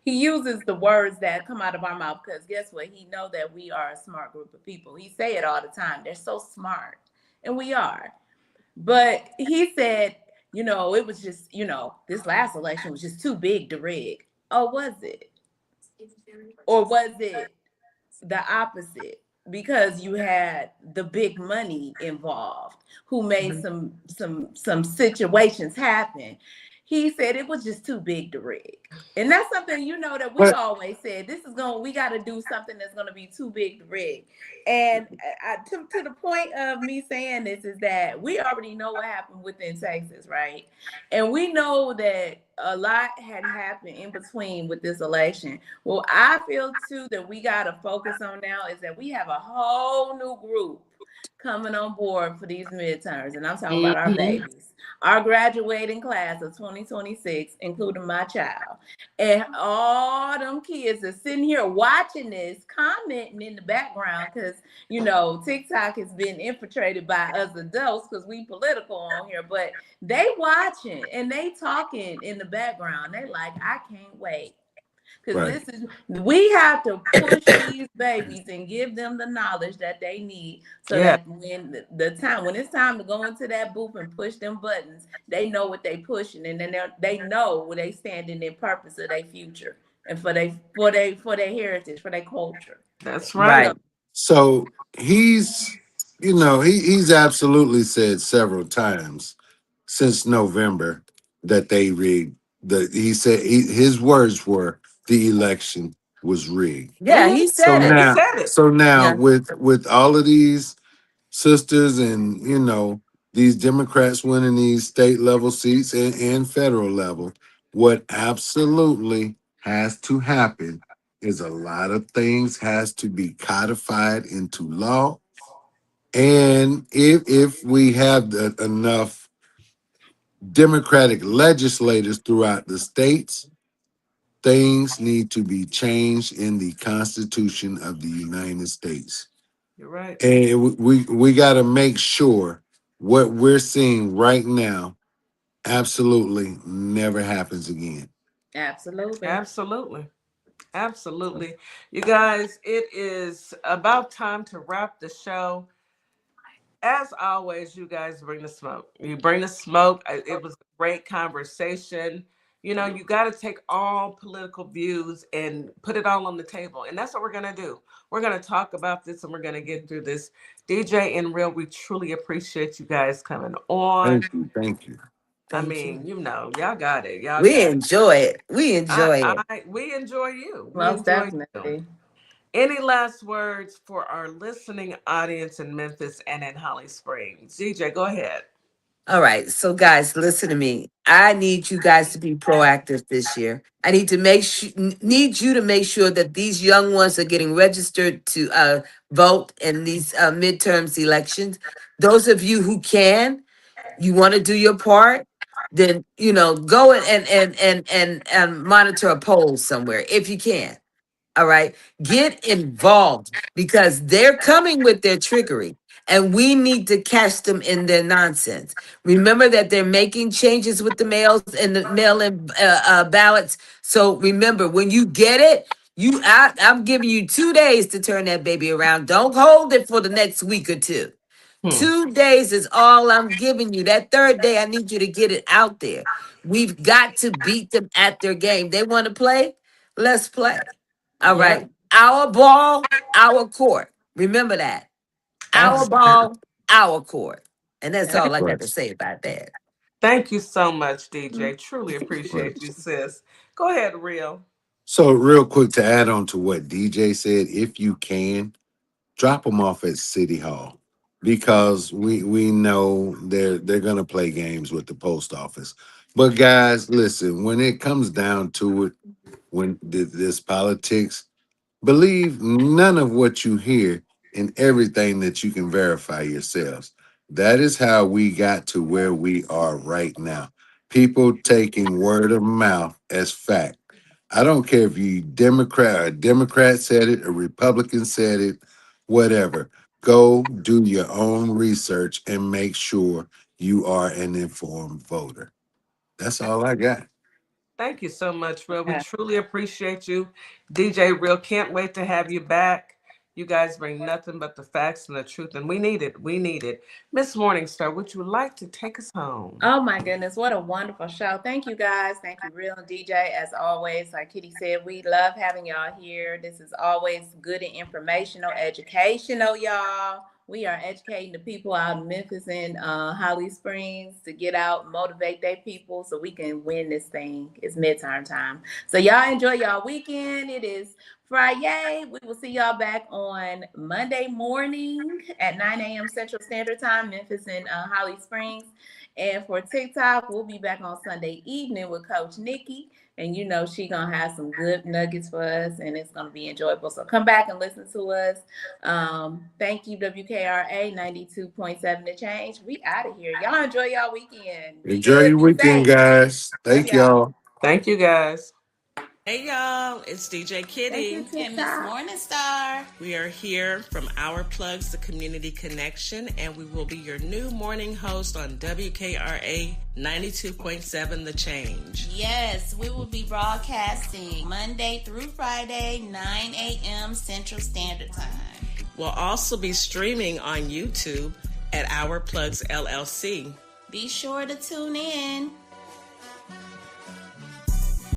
uses the words that come out of our mouth, because guess what? He know that we are a smart group of people. He say it all the time. They're so smart, and we are. But he said, it was just, this last election was just too big to rig. Oh, was it? Or was it the opposite, because you had the big money involved who made some situations happen? He said it was just too big to rig. And that's something, that we but always said, we got to do something that's going to be too big to rig. And to the point of me saying this is that we already know what happened within Texas, right? And we know that a lot had happened in between with this election. Well, I feel too that we got to focus on now is that we have a whole new group coming on board for these midterms. And I'm talking about our Mhm. babies, our graduating class of 2026, including my child. And all them kids are sitting here watching this, commenting in the background, because, TikTok has been infiltrated by us adults because we political on here, but they watching and they talking in the background. They like, I can't wait. Because right. we have to push these babies and give them the knowledge that they need, so Yeah, that when it's time to go into that booth and push them buttons, they know what they pushing, and then they know where they standing in purpose of their future, and for their heritage, for their culture. that's right. So right. So he's absolutely said several times since November that they rigged he said his words were the election was rigged. Yeah, Mhm. he So said He it. now, said it. so now Yeah. with all of these sisters and these Democrats winning these state level seats and federal level, what absolutely has to happen is a lot of things has to be codified into law. And if we have enough Democratic legislators throughout the states, things need to be changed in the Constitution of the United States. You're right. And we got to make sure what we're seeing right now absolutely never happens again. absolutely. Absolutely. Absolutely. You guys, it is about time to wrap the show. As always, you guys bring the smoke. You bring the smoke. It was a great conversation. You got to take all political views and put it all on the table. And that's what we're going to do. We're going to talk about this and we're going to get through this. DJ and Real, we truly appreciate you guys coming on. Thank you. Thank you. I Thank you. mean, y'all got it. Y'all We got it. enjoy it. We enjoy it. We enjoy you. We Most enjoy you. definitely. Any last words for our listening audience in Memphis and in Holly Springs? DJ, go ahead. All right. So guys, listen to me. I need you guys to be proactive this year. I need to need you to make sure that these young ones are getting registered to vote in these midterms elections. Those of you who can, you want to do your part, then go and monitor a poll somewhere if you can. All right. Get involved because they're coming with their trickery and we need to catch them in their nonsense. Remember that they're making changes with the mails and the mail-in ballots. So remember, when you get it, I'm giving you 2 days to turn that baby around. Don't hold it for the next week or two. 2 days is all I'm giving you. That third day, I need you to get it out there. We've got to beat them at their game. They want to play? Let's play. All Yep. right. Our ball, our court. Remember that. Our Absolutely. ball, our court. And that's That's all I got to Right. say about that. Thank you so much, DJ. Truly appreciate you, sis. Go ahead, Real. So real quick to add on to what DJ said, if you can, drop them off at City Hall because we know they're gonna play games with the post office. But guys, listen, when it comes down to it, when this politics, believe none of what you hear and everything that you can verify yourselves. That is how we got to where we are right now. People taking word of mouth as fact. I don't care if you Democrat, a Democrat said it, a Republican said it, whatever. Go do your own research and make sure you are an informed voter. That's all I got. Thank you so much, Real. We truly appreciate you. DJ Real, can't wait to have you back. You guys bring nothing but the facts and the truth, and we need it. We need it. Miss Morningstar, would you like to take us home? Oh my goodness, what a wonderful show. Thank you guys. Thank you, Real and DJ. As always, like Kitty said, we love having y'all here. This is always good and informational, educational, y'all. We are educating the people out in Memphis and Holly Springs to get out, motivate their people so we can win this thing. It's midterm time. So y'all enjoy y'all weekend. It is Friday. We will see y'all back on Monday morning at 9 a.m. Central Standard Time, Memphis and Holly Springs. And for TikTok, we'll be back on Sunday evening with Coach Nikki. And you know she gonna have some good nuggets for us, and it's gonna be enjoyable. So come back and listen to us. Thank you, WKRA 92.7 The Change. We out of here. Y'all enjoy y'all weekend. Be Enjoy good, your be weekend, safe. guys. Love Thank y'all. y'all. Thank you, guys. Hey y'all, it's DJ Thank you, Kitty. And Miss TikTok. Morningstar. We are here from Our Plugs, the Community Connection, and we will be your new morning host on WKRA 92.7 The Change. Yes, we will be broadcasting Monday through Friday, 9 a.m. Central Standard Time. We'll also be streaming on YouTube at Our Plugs LLC. Be sure to tune in.